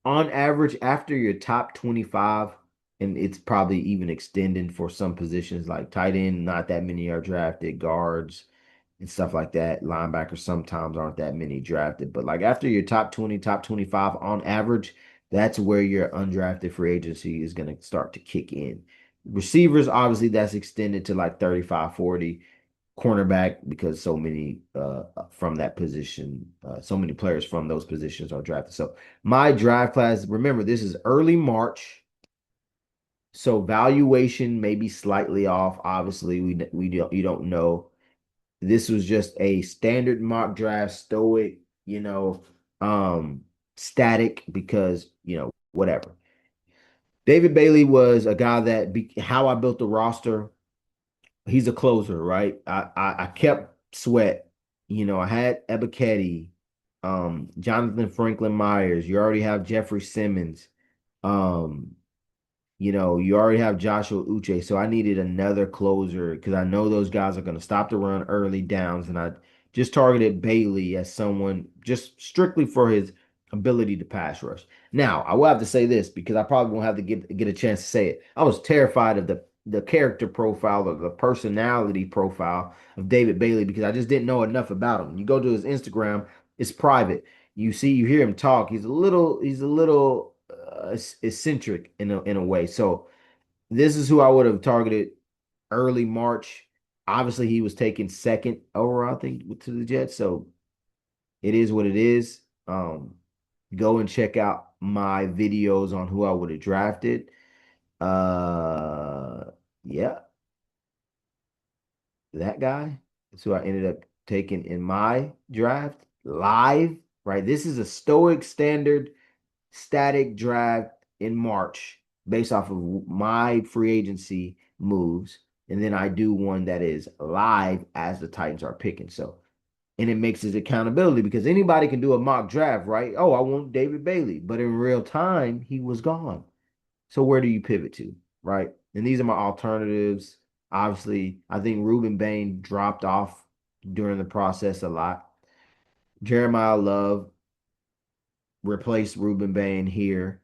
on average, after your top 25, and it's probably even extending for some positions like tight end, not that many are drafted, guards and stuff like that. Linebackers sometimes aren't that many drafted, but like after your top 20, top 25 on average, that's where your undrafted free agency is going to start to kick in. Receivers, obviously, that's extended to like 35, 40. Cornerback, because so many from that position, so many players from those positions are drafted. So my draft class, remember, this is early March, so valuation may be slightly off. Obviously, we don't you don't know. This was just a standard mock draft, stoic, um, static because whatever. David Bailey was a guy how I built the roster. He's a closer, right? I kept Sweat. I had Ebiketie, Jonathan Franklin Myers. You already have Jeffrey Simmons. Um, you already have Joshua Uche, so I needed another closer because I know those guys are going to stop the run early downs, and I just targeted Bailey as someone just strictly for his ability to pass rush. Now, I will have to say this because I probably won't have to get a chance to say it. I was terrified of the character profile or the personality profile of David Bailey because I just didn't know enough about him. You go to his Instagram, it's private. You hear him talk. He's a little eccentric in a way. So this is who I would have targeted early March. Obviously, he was taken second overall, I think, to the Jets. So it is what it is. Go and check out my videos on who I would have drafted. Uh, yeah, that guy. That's who I ended up taking in my draft live. Right, this is a stoic standard static draft in March based off of my free agency moves. And then I do one that is live as the Titans are picking. So, and it makes his accountability because anybody can do a mock draft, right? Oh, I want David Bailey. But in real time, he was gone. So where do you pivot to, right? And these are my alternatives. Obviously, I think Ruben Bain dropped off during the process a lot. Jeremiah Love replaced Ruben Bain here.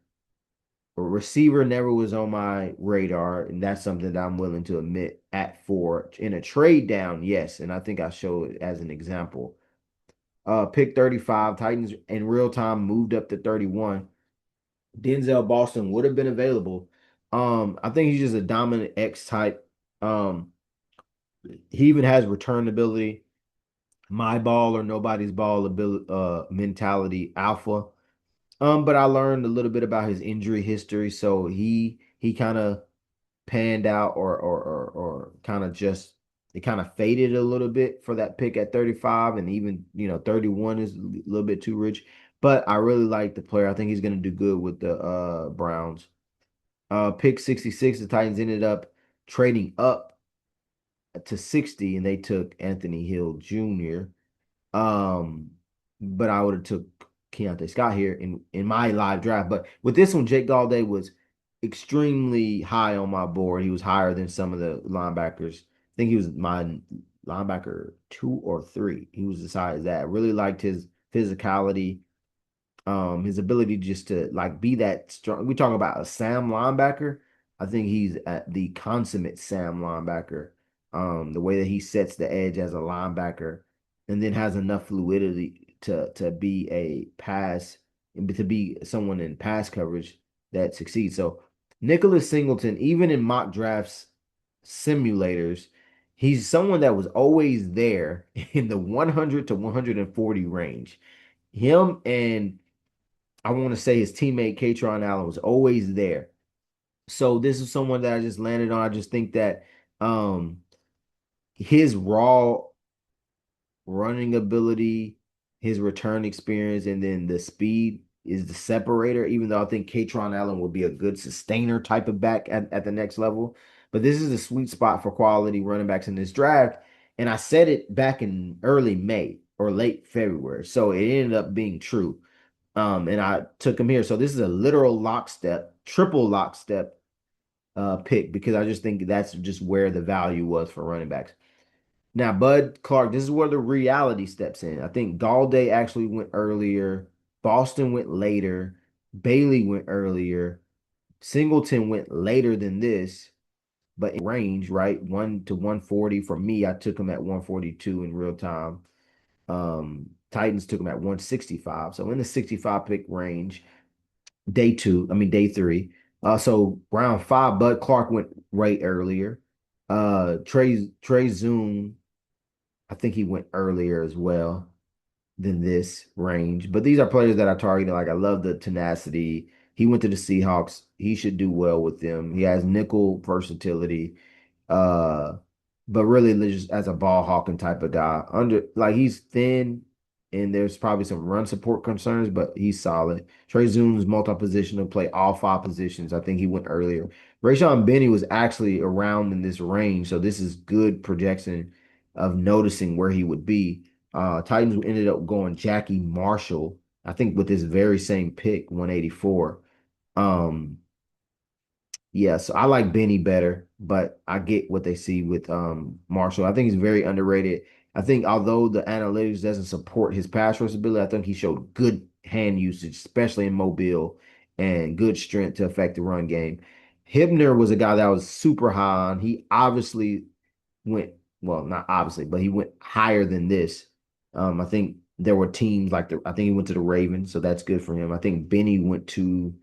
A receiver never was on my radar, and that's something that I'm willing to admit at 4. In a trade down, yes, and I think I show it as an example. Pick 35, Titans in real time moved up to 31. Denzel Boston would have been available. I think he's just a dominant X type. Um, he even has return ability, my ball or nobody's ball ability, mentality, alpha. But I learned a little bit about his injury history, so he kind of panned out or kind of just it kind of faded a little bit for that pick at 35, and even 31 is a little bit too rich. But I really like the player. I think he's going to do good with the Browns. Pick 66, the Titans ended up trading up to 60, and they took Anthony Hill Jr. Um, but I would have took Keontae Scott here in my live draft. But with this one, Jake Gallday was extremely high on my board. He was higher than some of the linebackers. I think he was my linebacker 2 or 3. He was as high as that. I really liked his physicality, his ability just to like be that strong. We talk about a Sam linebacker. I think he's at the consummate Sam linebacker. The way that he sets the edge as a linebacker, and then has enough fluidity to be a pass and to be someone in pass coverage that succeeds. So Nicholas Singleton, even in mock drafts simulators, he's someone that was always there in the 100 to 140 range. Him and I want to say his teammate Katron Allen was always there. So this is someone that I just landed on. I just think that um his raw running ability, his return experience, and then the speed is the separator, even though I think Katron Allen will be a good sustainer type of back at the next level. But this is a sweet spot for quality running backs in this draft. And I said it back in early May or late February. So it ended up being true. And I took him here. So this is a literal lockstep, triple lockstep pick because I just think that's just where the value was for running backs. Now, Bud Clark, this is where the reality steps in. I think Gallday actually went earlier. Boston went later. Bailey went earlier. Singleton went later than this, but in range, right? 1 to 140. For me, I took him at 142 in real time. Titans took him at 165. So in the 65 pick range, day 3. So round 5, Bud Clark went way earlier. Trey Zoom, I think he went earlier as well than this range. But these are players that I targeted. Like I love the tenacity. He went to the Seahawks. He should do well with them. He has nickel versatility. Uh, but really just as a ball hawking type of guy. Under like he's thin and there's probably some run support concerns, but he's solid. Trey Zoom's multi-positional, play all 5 positions. I think he went earlier. Rayshon Benny was actually around in this range, so this is good projection of noticing where he would be. Titans ended up going Jackie Marshall, I think with this very same pick, 184. Um, yeah, so I like Benny better, but I get what they see with Marshall. I think he's very underrated. I think although the analytics doesn't support his pass rush ability, I think he showed good hand usage, especially in Mobile, and good strength to affect the run game. Hibner was a guy that was super high on. He obviously went, well, not obviously, but he went higher than this. I think there were teams like I think he went to the Ravens, so that's good for him. I think Benny went to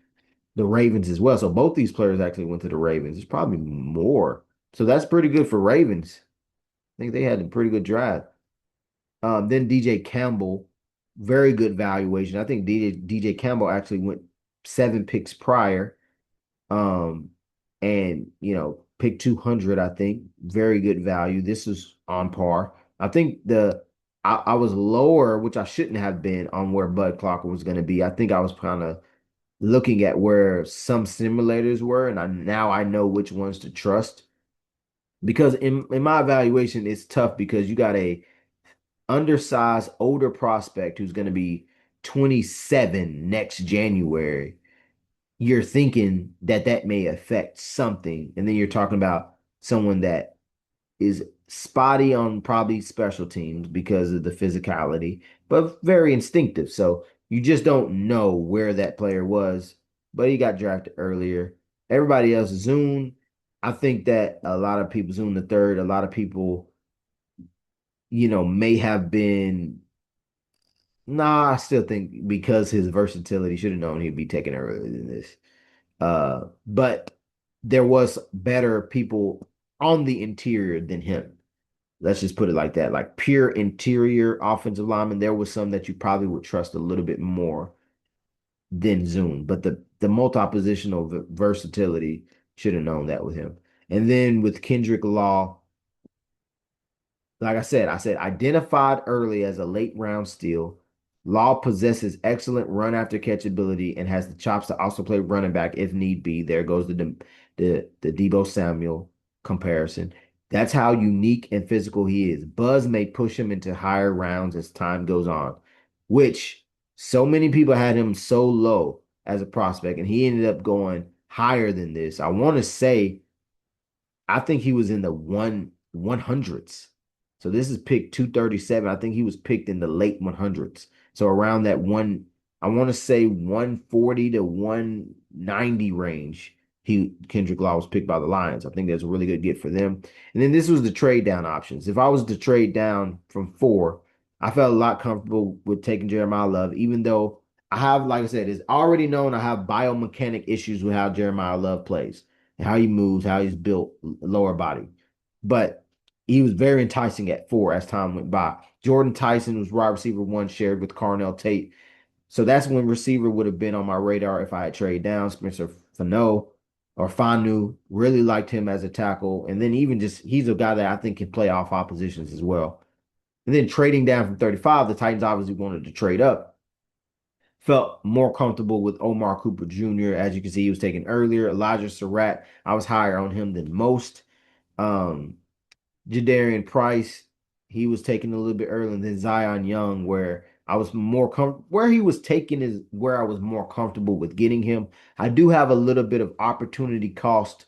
the Ravens as well. So both these players actually went to the Ravens. It's probably more. So that's pretty good for Ravens. I think they had a pretty good draft. Then DJ Campbell, very good valuation. I think DJ Campbell actually went 7 picks prior. Um, and pick 200, I think. Very good value. This is on par. I think I was lower, which I shouldn't have been on where Bud Clark was going to be. I think I was kind of looking at where some simulators were, and now I know which ones to trust. Because in my evaluation, it's tough because you got a undersized older prospect who's going to be 27 next January. You're thinking that that may affect something, and then you're talking about someone that is spotty on probably special teams because of the physicality, but very instinctive. So you just don't know where that player was but he got drafted earlier. Everybody else, Zune, I think that a lot of people, Zune the third, a lot of people, may have been. Nah, I still think because his versatility should have known he'd be taken earlier than this. But there was better people on the interior than him. Let's just put it like that. Like pure interior offensive lineman, there was some that you probably would trust a little bit more than Zoom. But the multi-positional versatility should have known that with him. And then with Kendrick Law, like I said identified early as a late round steal. Law possesses excellent run after catch ability and has the chops to also play running back if need be. There goes the Debo Samuel comparison. That's how unique and physical he is. Buzz may push him into higher rounds as time goes on, which so many people had him so low as a prospect, and he ended up going higher than this. I want to say I think he was in the 100s. So this is pick 237. I think he was picked in the late 100s. So around that I want to say 140 to 190 range. Kendrick Law was picked by the Lions. I think that's a really good get for them. And then this was the trade down options. If I was to trade down from 4, I felt a lot comfortable with taking Jeremiah Love, even though I have, like I said, it's already known I have biomechanic issues with how Jeremiah Love plays and how he moves, how he's built lower body. But he was very enticing at 4 as time went by. Jordan Tyson was wide receiver 1, shared with Carnell Tate. So that's when receiver would have been on my radar if I had traded down. Spencer Fano or Fanu, really liked him as a tackle. And then even just, he's a guy that I think can play off oppositions as well. And then trading down from 35, the Titans obviously wanted to trade up. Felt more comfortable with Omar Cooper Jr. As you can see, he was taken earlier. Elijah Surratt, I was higher on him than most. Um, Jadarian Price, he was taken a little bit earlier, and then Zion Young, where I was more where he was taken is where I was more comfortable with getting him. I do have a little bit of uh, opportunity cost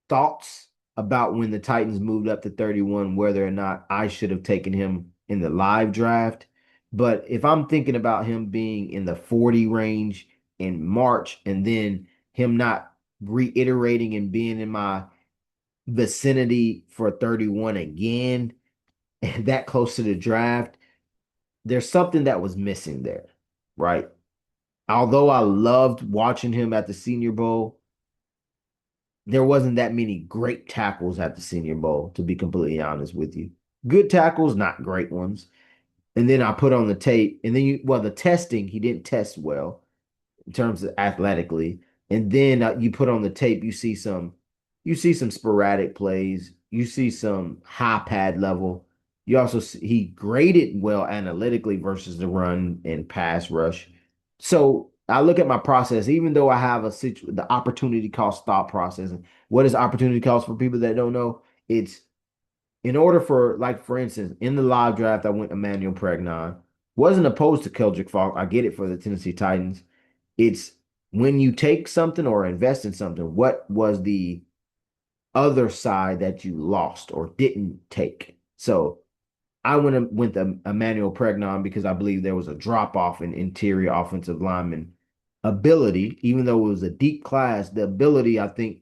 thoughts about when the Titans moved up to 31, whether or not I should have taken him in the live draft. But if I'm thinking about him being in the 40 range in March and then him not reiterating and being in my vicinity for 31 again, and that close to the draft, there's something that was missing there, right? Although I loved watching him at the Senior Bowl, there wasn't that many great tackles at the Senior Bowl, to be completely honest with you. Good tackles, not great ones. And then I put on the tape, and then the testing, he didn't test well in terms of athletically. And then you put on the tape, you see some sporadic plays, you see some high pad level. You also see he graded well analytically versus the run and pass rush. So I look at my process, even though I have the opportunity cost thought process. And what is opportunity cost for people that don't know? It's in order for, like, for instance, in the live draft, I went Emmanuel Pregnon. Wasn't opposed to Keldrick Falk. I get it for the Tennessee Titans. It's when you take something or invest in something, what was the other side that you lost or didn't take? So I went to Emmanuel Pregnon because I believe there was a drop off in interior offensive lineman ability, even though it was a deep class. The ability I think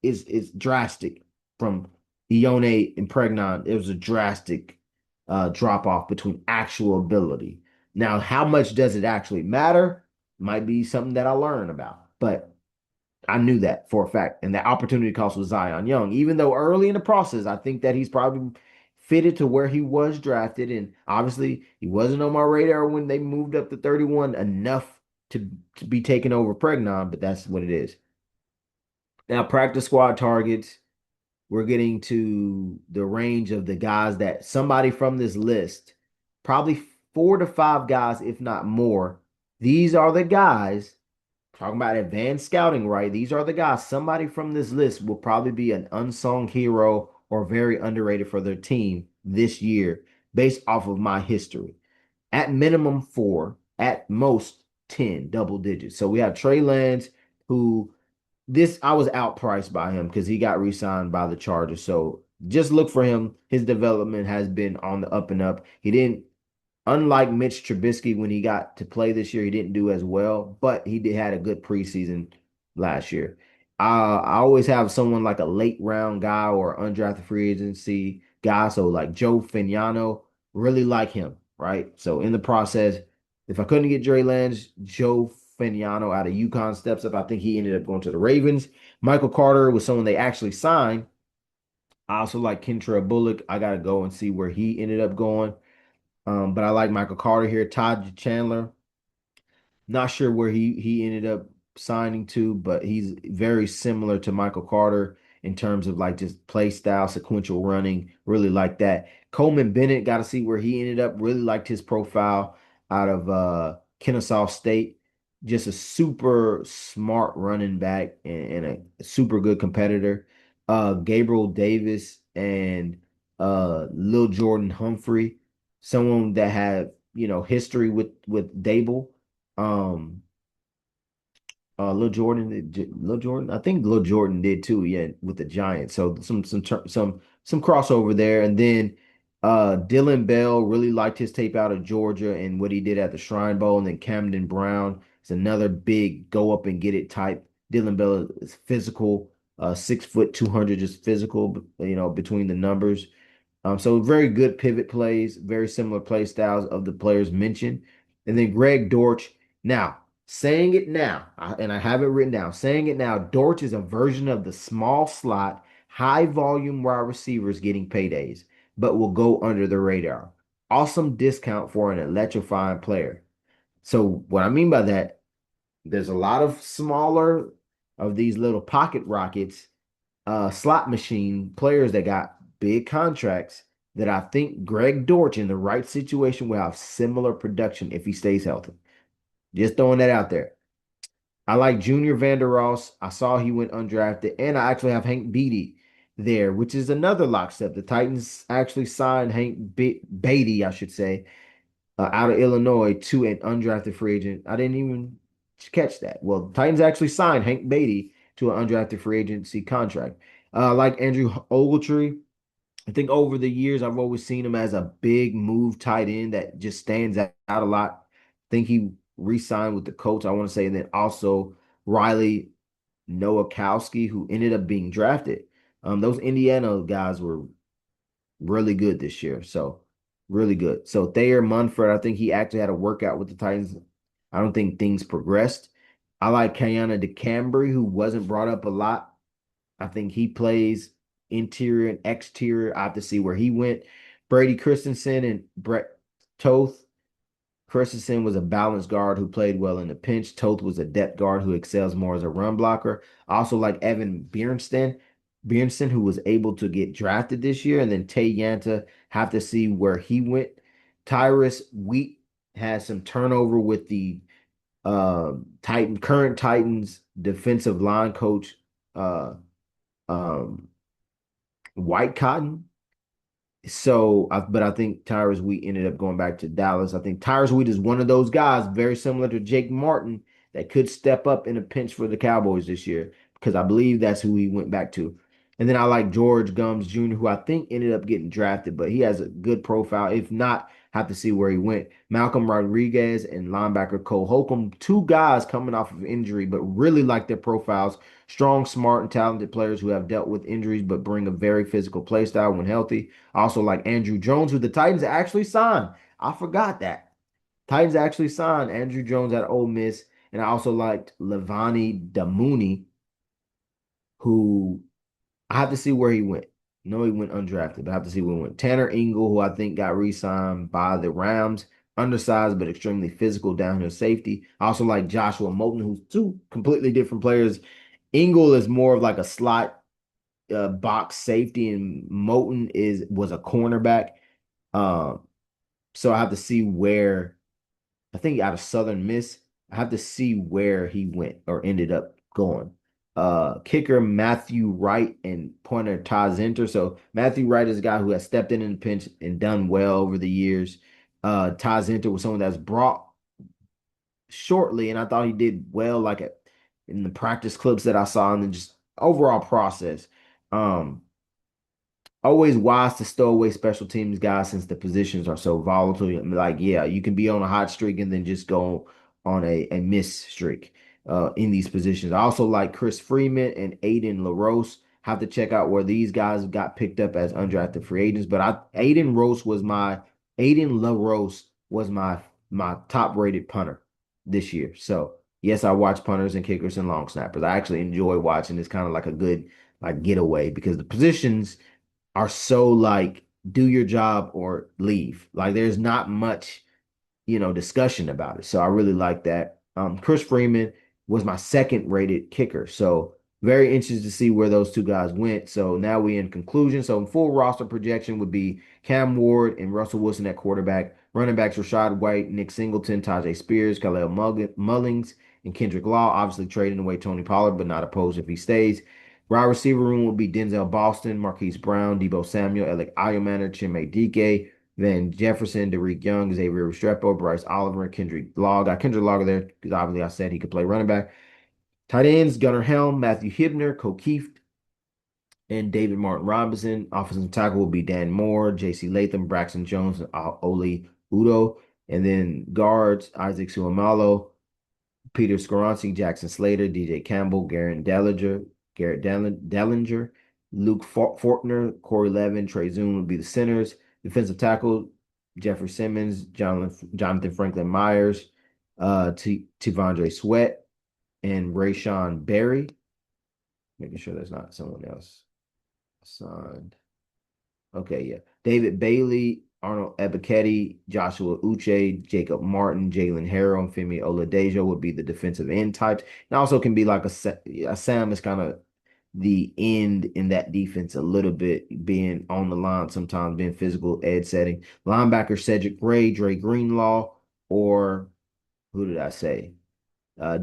is drastic from Ione and Pregnon. It was a drastic drop off between actual ability. Now, how much does it actually matter? Might be something that I learn about, but I knew that for a fact. And the opportunity cost was Zion Young. Even though early in the process, I think that he's probably fitted to where he was drafted. And obviously, he wasn't on my radar when they moved up to 31 enough to be taken over Pregnon, but that's what it is. Now, practice squad targets, we're getting to the range of the guys that somebody from this list, probably 4 to 5 guys, if not more. These are the guys. Talking about advanced scouting, right? These are the guys. Somebody from this list will probably be an unsung hero or very underrated for their team this year based off of my history. At minimum 4, at most 10, double digits. So we have Trey Lance, who I was outpriced by him because he got re-signed by the Chargers. So just look for him. His development has been on the up and up. He didn't unlike Mitch Trubisky, when he got to play this year, he didn't do as well, but he did had a good preseason last year. I always have someone like a late round guy or undrafted free agency guy. So like Joe Fagnano, really like him, right? So in the process, if I couldn't get Dre Lance, Joe Fagnano out of UConn steps up. I think he ended up going to the Ravens. Michael Carter was someone they actually signed. I also like Kentra Bullock. I got to go and see where he ended up going. But I like Michael Carter here. Todd Chandler. Not sure where he ended up signing to, but he's very similar to Michael Carter in terms of like just play style, sequential running. Really like that. Coleman Bennett, got to see where he ended up. Really liked his profile out of Kennesaw State. Just a super smart running back and a super good competitor. Gabriel Davis and Lil Jordan Humphrey, someone that had history with Dable. Um, Lil Jordan, I think Lil Jordan did too, yeah, with the Giants. So some crossover there, and then Dylan Bell, really liked his tape out of Georgia and what he did at the Shrine Bowl, and then Camden Brown is another big go up and get it type. Dylan Bell is physical, 6 foot 200, just physical, between the numbers. So very good pivot plays, very similar play styles of the players mentioned. And then Greg Dortch. Now, saying it now, and I have it written down, saying it now, Dortch is a version of the small slot, high volume wide receivers getting paydays, but will go under the radar. Awesome discount for an electrifying player. So what I mean by that, there's a lot of smaller of these little pocket rockets, slot machine players that got big contracts that I think Greg Dortch in the right situation will have similar production if he stays healthy. Just throwing that out there. I like Junior Vander Ross. I saw he went undrafted, and I actually have Hank Beatty there, which is another lockstep. The Titans actually signed Beatty, I should say, out of Illinois to an undrafted free agent. I didn't even catch that. Well, the Titans actually signed Hank Beatty to an undrafted free agency contract. Like Andrew Ogletree, I think over the years I've always seen him as a big move tight end that just stands out a lot. I think he re-signed with the Colts, I want to say, and then also Riley Nowakowski, who ended up being drafted. Those Indiana guys were really good this year. So really good. So Thayer Munford, I think he actually had a workout with the Titans. I don't think things progressed. I like Kayana DeCambry, who wasn't brought up a lot. I think he plays interior and exterior. I have to see where he went. Brady Christensen and Brett Toth. Christensen was a balanced guard who played well in the pinch. Toth was a depth guard who excels more as a run blocker. I also like Evan Bjornston, who was able to get drafted this year. And then Tay Yanta, have to see where he went. Tyrus Wheat has some turnover with the current Titans defensive line coach, uh, um, White Cotton. But I think Tyrus Wheat ended up going back to Dallas. I think Tyrus Wheat is one of those guys, very similar to Jake Martin, that could step up in a pinch for the Cowboys this year, because I believe that's who he went back to. And then I like George Gums Jr., who I think ended up getting drafted, but he has a good profile. If not, have to see where he went. Malcolm Rodriguez and linebacker Cole Holcomb, two guys coming off of injury, but really like their profiles. Strong, smart, and talented players who have dealt with injuries but bring a very physical play style when healthy. I also like Andrew Jones, who the Titans actually signed. I forgot that. Titans actually signed Andrew Jones at Ole Miss. And I also liked Levani Damuni, who I have to see where he went. No, he went undrafted, but I have to see where he went. Tanner Ingle, who I think got re-signed by the Rams, undersized but extremely physical downhill safety. I also like Joshua Moulton, who's two completely different players. Ingle is more of like a slot box safety, and Moulton was a cornerback. Uh, so I have to see where, I think out of Southern Miss. I have to see where he went or ended up going. Kicker Matthew Wright and pointer Ty Zenter. So Matthew Wright is a guy who has stepped in the pinch and done well over the years. Ty Zenter was someone that's brought shortly, and I thought he did well, like in the practice clips that I saw, and then just overall process. Um, always wise to stow away special teams guys since the positions are so volatile. Like, yeah, you can be on a hot streak and then just go on a miss streak in these positions. I also like Chris Freeman and Aiden LaRose. Have to check out where these guys got picked up as undrafted free agents. But Aiden LaRose was my top rated punter this year. So yes, I watch punters and kickers and long snappers. I actually enjoy watching. It's kind of like a good like getaway because the positions are so like do your job or leave. Like there's not much discussion about it. So I really like that. Chris Freeman was my second rated kicker. So very interested to see where those two guys went. So now we in conclusion. So full roster projection would be Cam Ward and Russell Wilson at quarterback. Running backs Rashad White, Nick Singleton, Tajay Spears, Khalil Mullings, and Kendrick Law. Obviously trading away Tony Pollard, but not opposed if he stays. Wide receiver room would be Denzel Boston, Marquise Brown, Debo Samuel, Alec Ayomana, Chime Dike, Van Jefferson, Derek Young, Xavier Restrepo, Bryce Oliver, Kendrick Law. Got Kendrick Law there because obviously I said he could play running back. Tight ends, Gunnar Helm, Matthew Hibner, Keith, and David Martin Robinson. Offensive tackle will be Dan Moore, J.C. Latham, Braxton Jones, and Oli Udo. And then guards, Isaac Suomalo, Peter Skoronski, Jackson Slater, DJ Campbell, Garrett Dellinger, Luke Fortner, Corey Levin, Trey Zoom would be the centers. Defensive tackle, Jeffrey Simmons, Jonathan Franklin Myers, Tivondre Sweat, and Rayshawn Berry. Making sure there's not someone else signed. Okay, yeah. David Bailey, Arnold Ebiketie, Joshua Uche, Jacob Martin, Jalen Harrell, and Femi Oladejo would be the defensive end types. And also can be like a Sam is kind of the end in that defense a little bit, being on the line sometimes, being physical, edge setting. Linebacker Cedric Gray, Dre Greenlaw, or who did I say?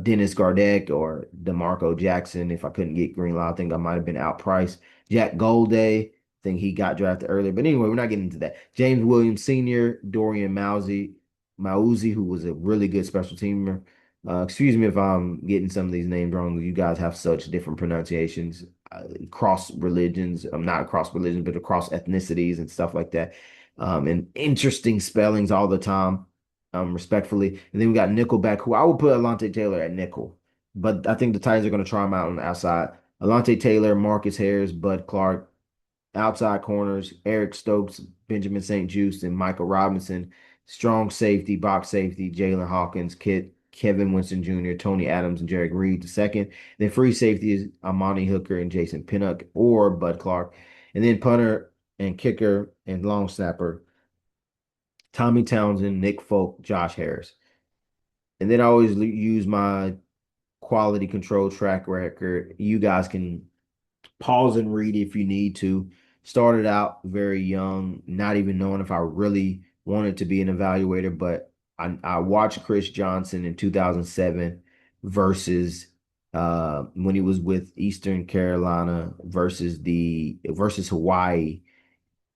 Dennis Gardeck or DeMarco Jackson. If I couldn't get Greenlaw, I think I might have been outpriced. Jack Golday, I think he got drafted earlier. But anyway, we're not getting into that. James Williams Sr., Dorian Mauzi, who was a really good special teamer. Excuse me if I'm getting some of these names wrong. You guys have such different pronunciations, cross religions. I'm not cross religions, but across ethnicities and stuff like that. And interesting spellings all the time, respectfully. And then we got Nickelback, who I would put Alontae Taylor at nickel, but I think the Titans are going to try him out on the outside. Alontae Taylor, Marcus Harris, Bud Clark, outside corners, Eric Stokes, Benjamin St. Juste, and Michael Robinson. Strong safety, box safety, Jalen Hawkins, Kevin Winston Jr., Tony Adams, and Jarek Reed the second. Then free safety is Amani Hooker and Jason Pinnock or Bud Clark. And then punter and kicker and long snapper, Tommy Townsend, Nick Folk, Josh Harris. And then I always use my quality control track record. You guys can pause and read if you need to. Started out very young, not even knowing if I really wanted to be an evaluator, but I watched Chris Johnson in 2007 versus when he was with Eastern Carolina versus Hawaii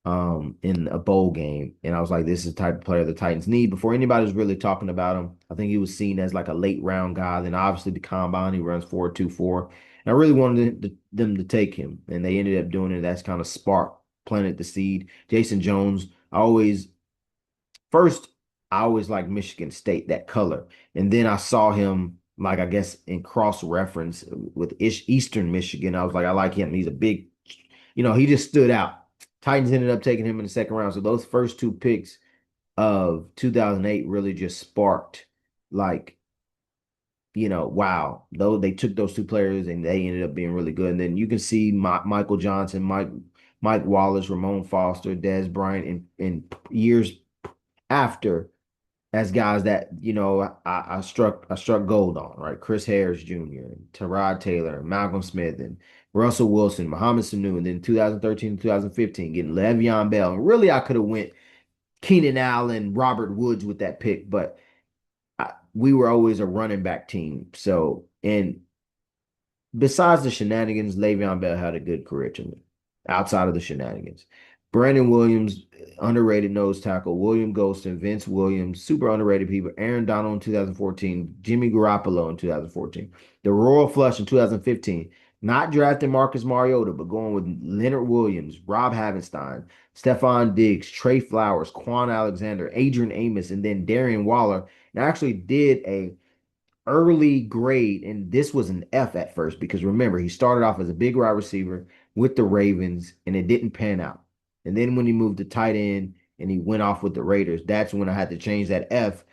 in a bowl game. And I was like, this is the type of player the Titans need. Before anybody was really talking about him, I think he was seen as like a late round guy. Then obviously the combine, he runs 4.24. And I really wanted them to take him. And they ended up doing it. That's kind of spark planted the seed. Jason Jones, first, I always liked Michigan State, that color. And then I saw him, like, I guess, in cross reference with Eastern Michigan. I was like, I like him. He's a big, he just stood out. Titans ended up taking him in the second round. So those first two picks of 2008 really just sparked, like, wow. Though they took those two players and they ended up being really good. And then you can see Michael Johnson, Mike Wallace, Ramon Foster, Dez Bryant in years after as guys that I struck gold on, right? Chris Harris Jr., Tyrod Taylor, Malcolm Smith, and Russell Wilson, Mohamed Sanu, and then 2013, 2015, getting Le'Veon Bell. And really, I could have went Keenan Allen, Robert Woods with that pick, but we were always a running back team. So, and besides the shenanigans, Le'Veon Bell had a good career to me outside of the shenanigans. Brandon Williams, underrated nose tackle. William Golston, Vince Williams, super underrated people. Aaron Donald in 2014, Jimmy Garoppolo in 2014. The Royal Flush in 2015, Not drafting Marcus Mariota, but going with Leonard Williams, Rob Havenstein, Stephon Diggs, Trey Flowers, Quan Alexander, Adrian Amos, and then Darian Waller. And I actually did a early grade, and this was an F at first because remember, he started off as a big wide receiver with the Ravens, and it didn't pan out. And then when he moved to tight end and he went off with the Raiders, that's when I had to change that F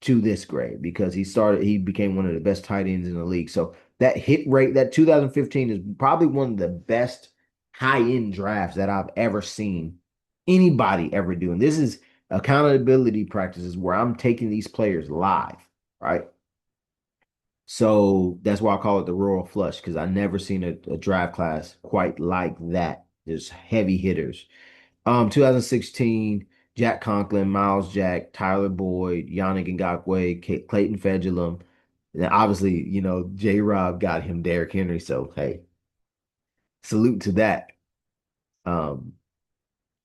to this grade because he became one of the best tight ends in the league. So that hit rate, that 2015 is probably one of the best high end drafts that I've ever seen anybody ever do. And this is accountability practices where I'm taking these players live, right? So that's why I call it the royal flush because I never seen a draft class quite like that. There's heavy hitters. 2016, Jack Conklin, Miles Jack, Tyler Boyd, Yannick Ngakoue, Clayton Fedulum. And obviously, J. Rob got him Derrick Henry. So hey, salute to that. Um,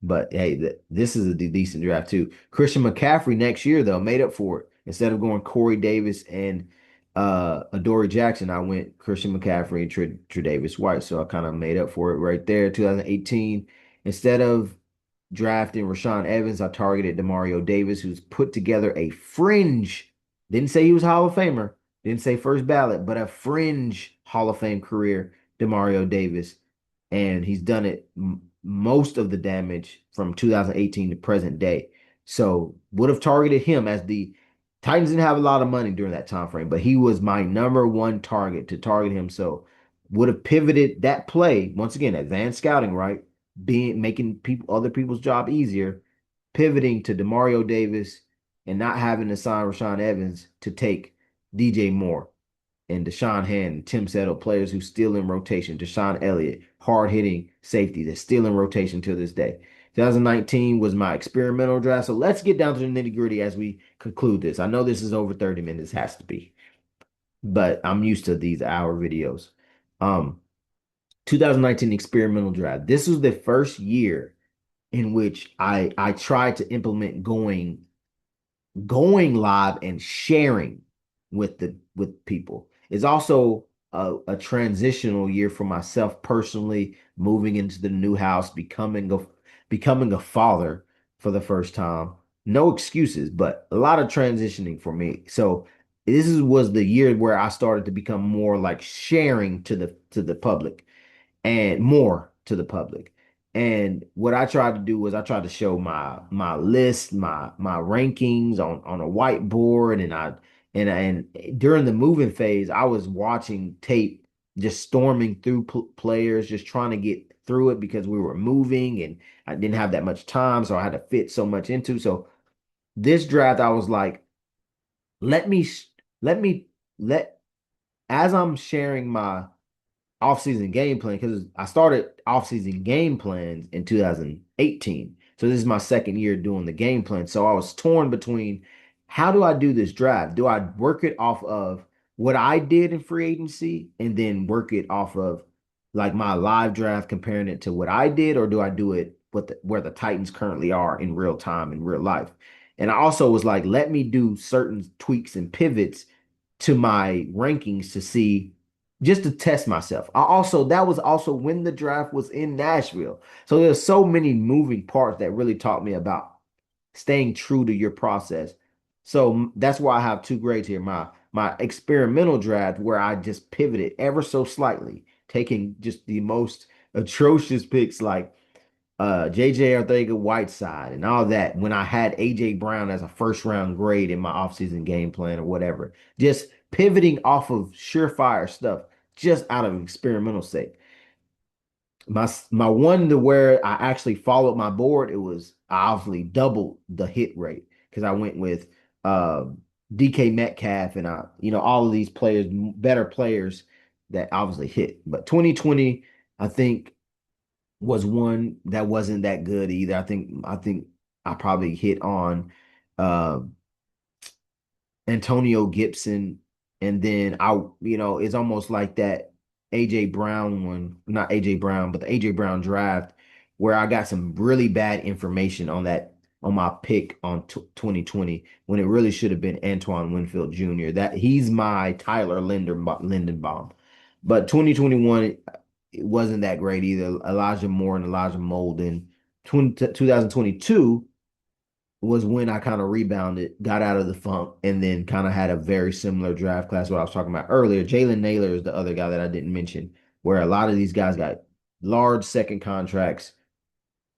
but hey, this is a decent draft too. Christian McCaffrey next year though made up for it. Instead of going Corey Davis and Adoree Jackson, I went Christian McCaffrey and Tre'Davious White. So I kind of made up for it right there. 2018, instead of drafting Rashaan Evans, I targeted Demario Davis, who's put together a fringe. Didn't say he was Hall of Famer. Didn't say first ballot, but a fringe Hall of Fame career, Demario Davis, and he's done it most of the damage from 2018 to present day. So would have targeted him as the Titans didn't have a lot of money during that time frame, but he was my number one target to target him. So would have pivoted that play once again, advanced scouting, right? Being making people other people's job easier, pivoting to Demario Davis and not having to sign Rashaan Evans to take DJ Moore and Deshaun Hand and Tim Settle, players who still in rotation. Deshaun Elliott, hard hitting safety that's still in rotation to this day. 2019 was my experimental draft. So let's get down to the nitty gritty as we conclude this. I know this is over 30 minutes, has to be, but I'm used to these hour videos. Um, 2019 experimental draft. This was the first year in which I tried to implement going live and sharing with people. It's also a transitional year for myself personally, moving into the new house, becoming a father for the first time. No excuses, but a lot of transitioning for me. So was the year where I started to become more like sharing to the public and more to the public. And what I tried to do was I tried to show my list, my rankings on a whiteboard, and during the moving phase, I was watching tape, just storming through players, just trying to get through it because we were moving and I didn't have that much time, so I had to fit so much into. So this draft, I was like, let me let me let as I'm sharing my off-season game plan because I started off-season game plans in 2018. So this is my second year doing the game plan. So I was torn between how do I do this draft? Do I work it off of what I did in free agency and then work it off of like my live draft, comparing it to what I did, or do I do it where the Titans currently are in real time in real life? And I also was like, let me do certain tweaks and pivots to my rankings to see just to test myself. That was also when the draft was in Nashville. So there's so many moving parts that really taught me about staying true to your process. So that's why I have two grades here. My experimental draft where I just pivoted ever so slightly, taking just the most atrocious picks like JJ Arthega-Whiteside and all that when I had AJ Brown as a first round grade in my offseason game plan or whatever. Just pivoting off of surefire stuff just out of experimental sake. My one to where I actually followed my board, it was I obviously doubled the hit rate because I went with uh, DK Metcalf and all of these players, better players that obviously hit. But 2020, I think was one that wasn't that good either. I think I probably hit on uh, Antonio Gibson, and then it's almost like that AJ Brown one, not AJ Brown, but the AJ Brown draft, where I got some really bad information on my pick on 2020 when it really should have been Antoine Winfield Jr. That he's my Tyler Linderbaum. But 2021, it wasn't that great either. Elijah Moore and Elijah Molden. 2022 was when I kind of rebounded, got out of the funk, and then kind of had a very similar draft class, what I was talking about earlier. Jalen Naylor is the other guy that I didn't mention, where a lot of these guys got large second contracts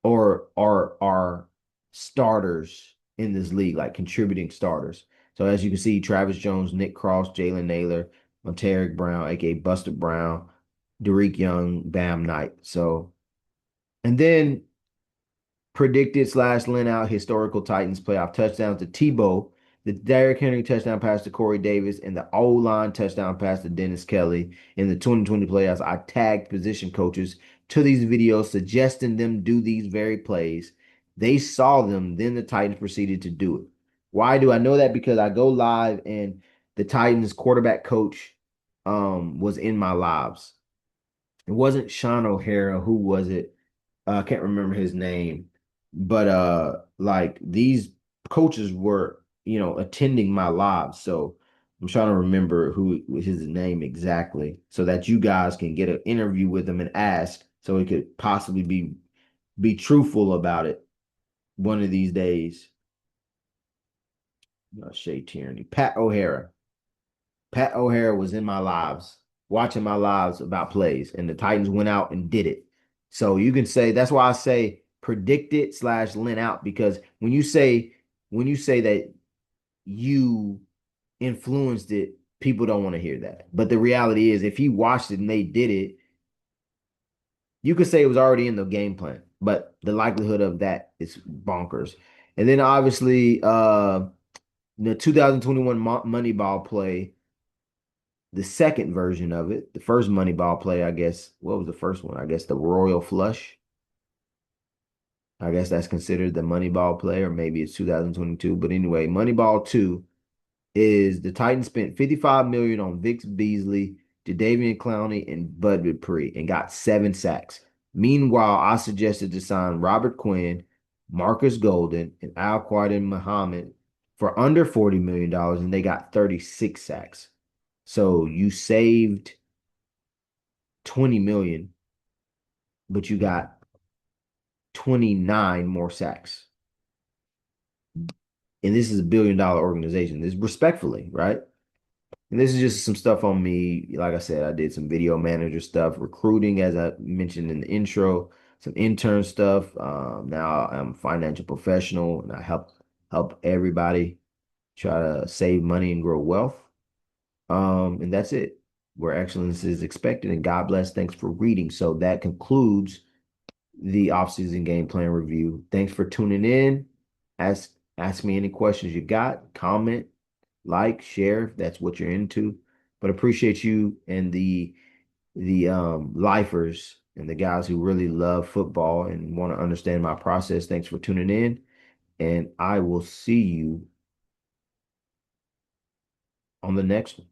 or are starters in this league, like contributing starters. So as you can see, Travis Jones, Nick Cross, Jalen Naylor, Monteric Brown, aka Buster Brown, Derek Young, Bam Knight. So and then predicted slash lent out historical Titans playoff touchdowns to Tebow, the Derrick Henry touchdown pass to Corey Davis, and the O-line touchdown pass to Dennis Kelly in the 2020 playoffs. I tagged position coaches to these videos, suggesting them do these very plays. They saw them, then the Titans proceeded to do it. Why do I know that? Because I go live and the Titans quarterback coach was in my lives. It wasn't Sean O'Hara. Who was it? I can't remember his name, but like these coaches were, attending my live. So I'm trying to remember who his name exactly, so that you guys can get an interview with him and ask, so it could possibly be truthful about it one of these days. Shea Tierney, Pat O'Hara. Pat O'Hara was in my lives, watching my lives about plays, and the Titans went out and did it. So you can say that's why I say predict it slash lent out, because when you say that you influenced it, people don't want to hear that. But the reality is, if he watched it and they did it, you could say it was already in the game plan. But the likelihood of that is bonkers. And then obviously, the 2021 Moneyball play, the second version of it, the first Moneyball play, I guess. What was the first one? I guess the Royal Flush. I guess that's considered the Moneyball play, or maybe it's 2022. But anyway, Moneyball 2 is the Titans spent 55 million on Vic Beasley, Jadeveon Clowney, and Bud Dupree and got 7 sacks. Meanwhile, I suggested to sign Robert Quinn, Marcus Golden, and Al-Quadin Muhammad for under $40 million, and they got 36 sacks. So you saved 20 million, but you got 29 more sacks. And this is a $1 billion organization. This respectfully, right? And this is just some stuff on me. Like I said, I did some video manager stuff, recruiting, as I mentioned in the intro, some intern stuff. Now I'm a financial professional and I help everybody try to save money and grow wealth. And that's it. Where excellence is expected. And God bless. Thanks for reading. So that concludes the off-season game plan review. Thanks for tuning in. Ask me any questions you got. Comment, like, share if that's what you're into. But appreciate you and the lifers and the guys who really love football and want to understand my process. Thanks for tuning in. And I will see you on the next one.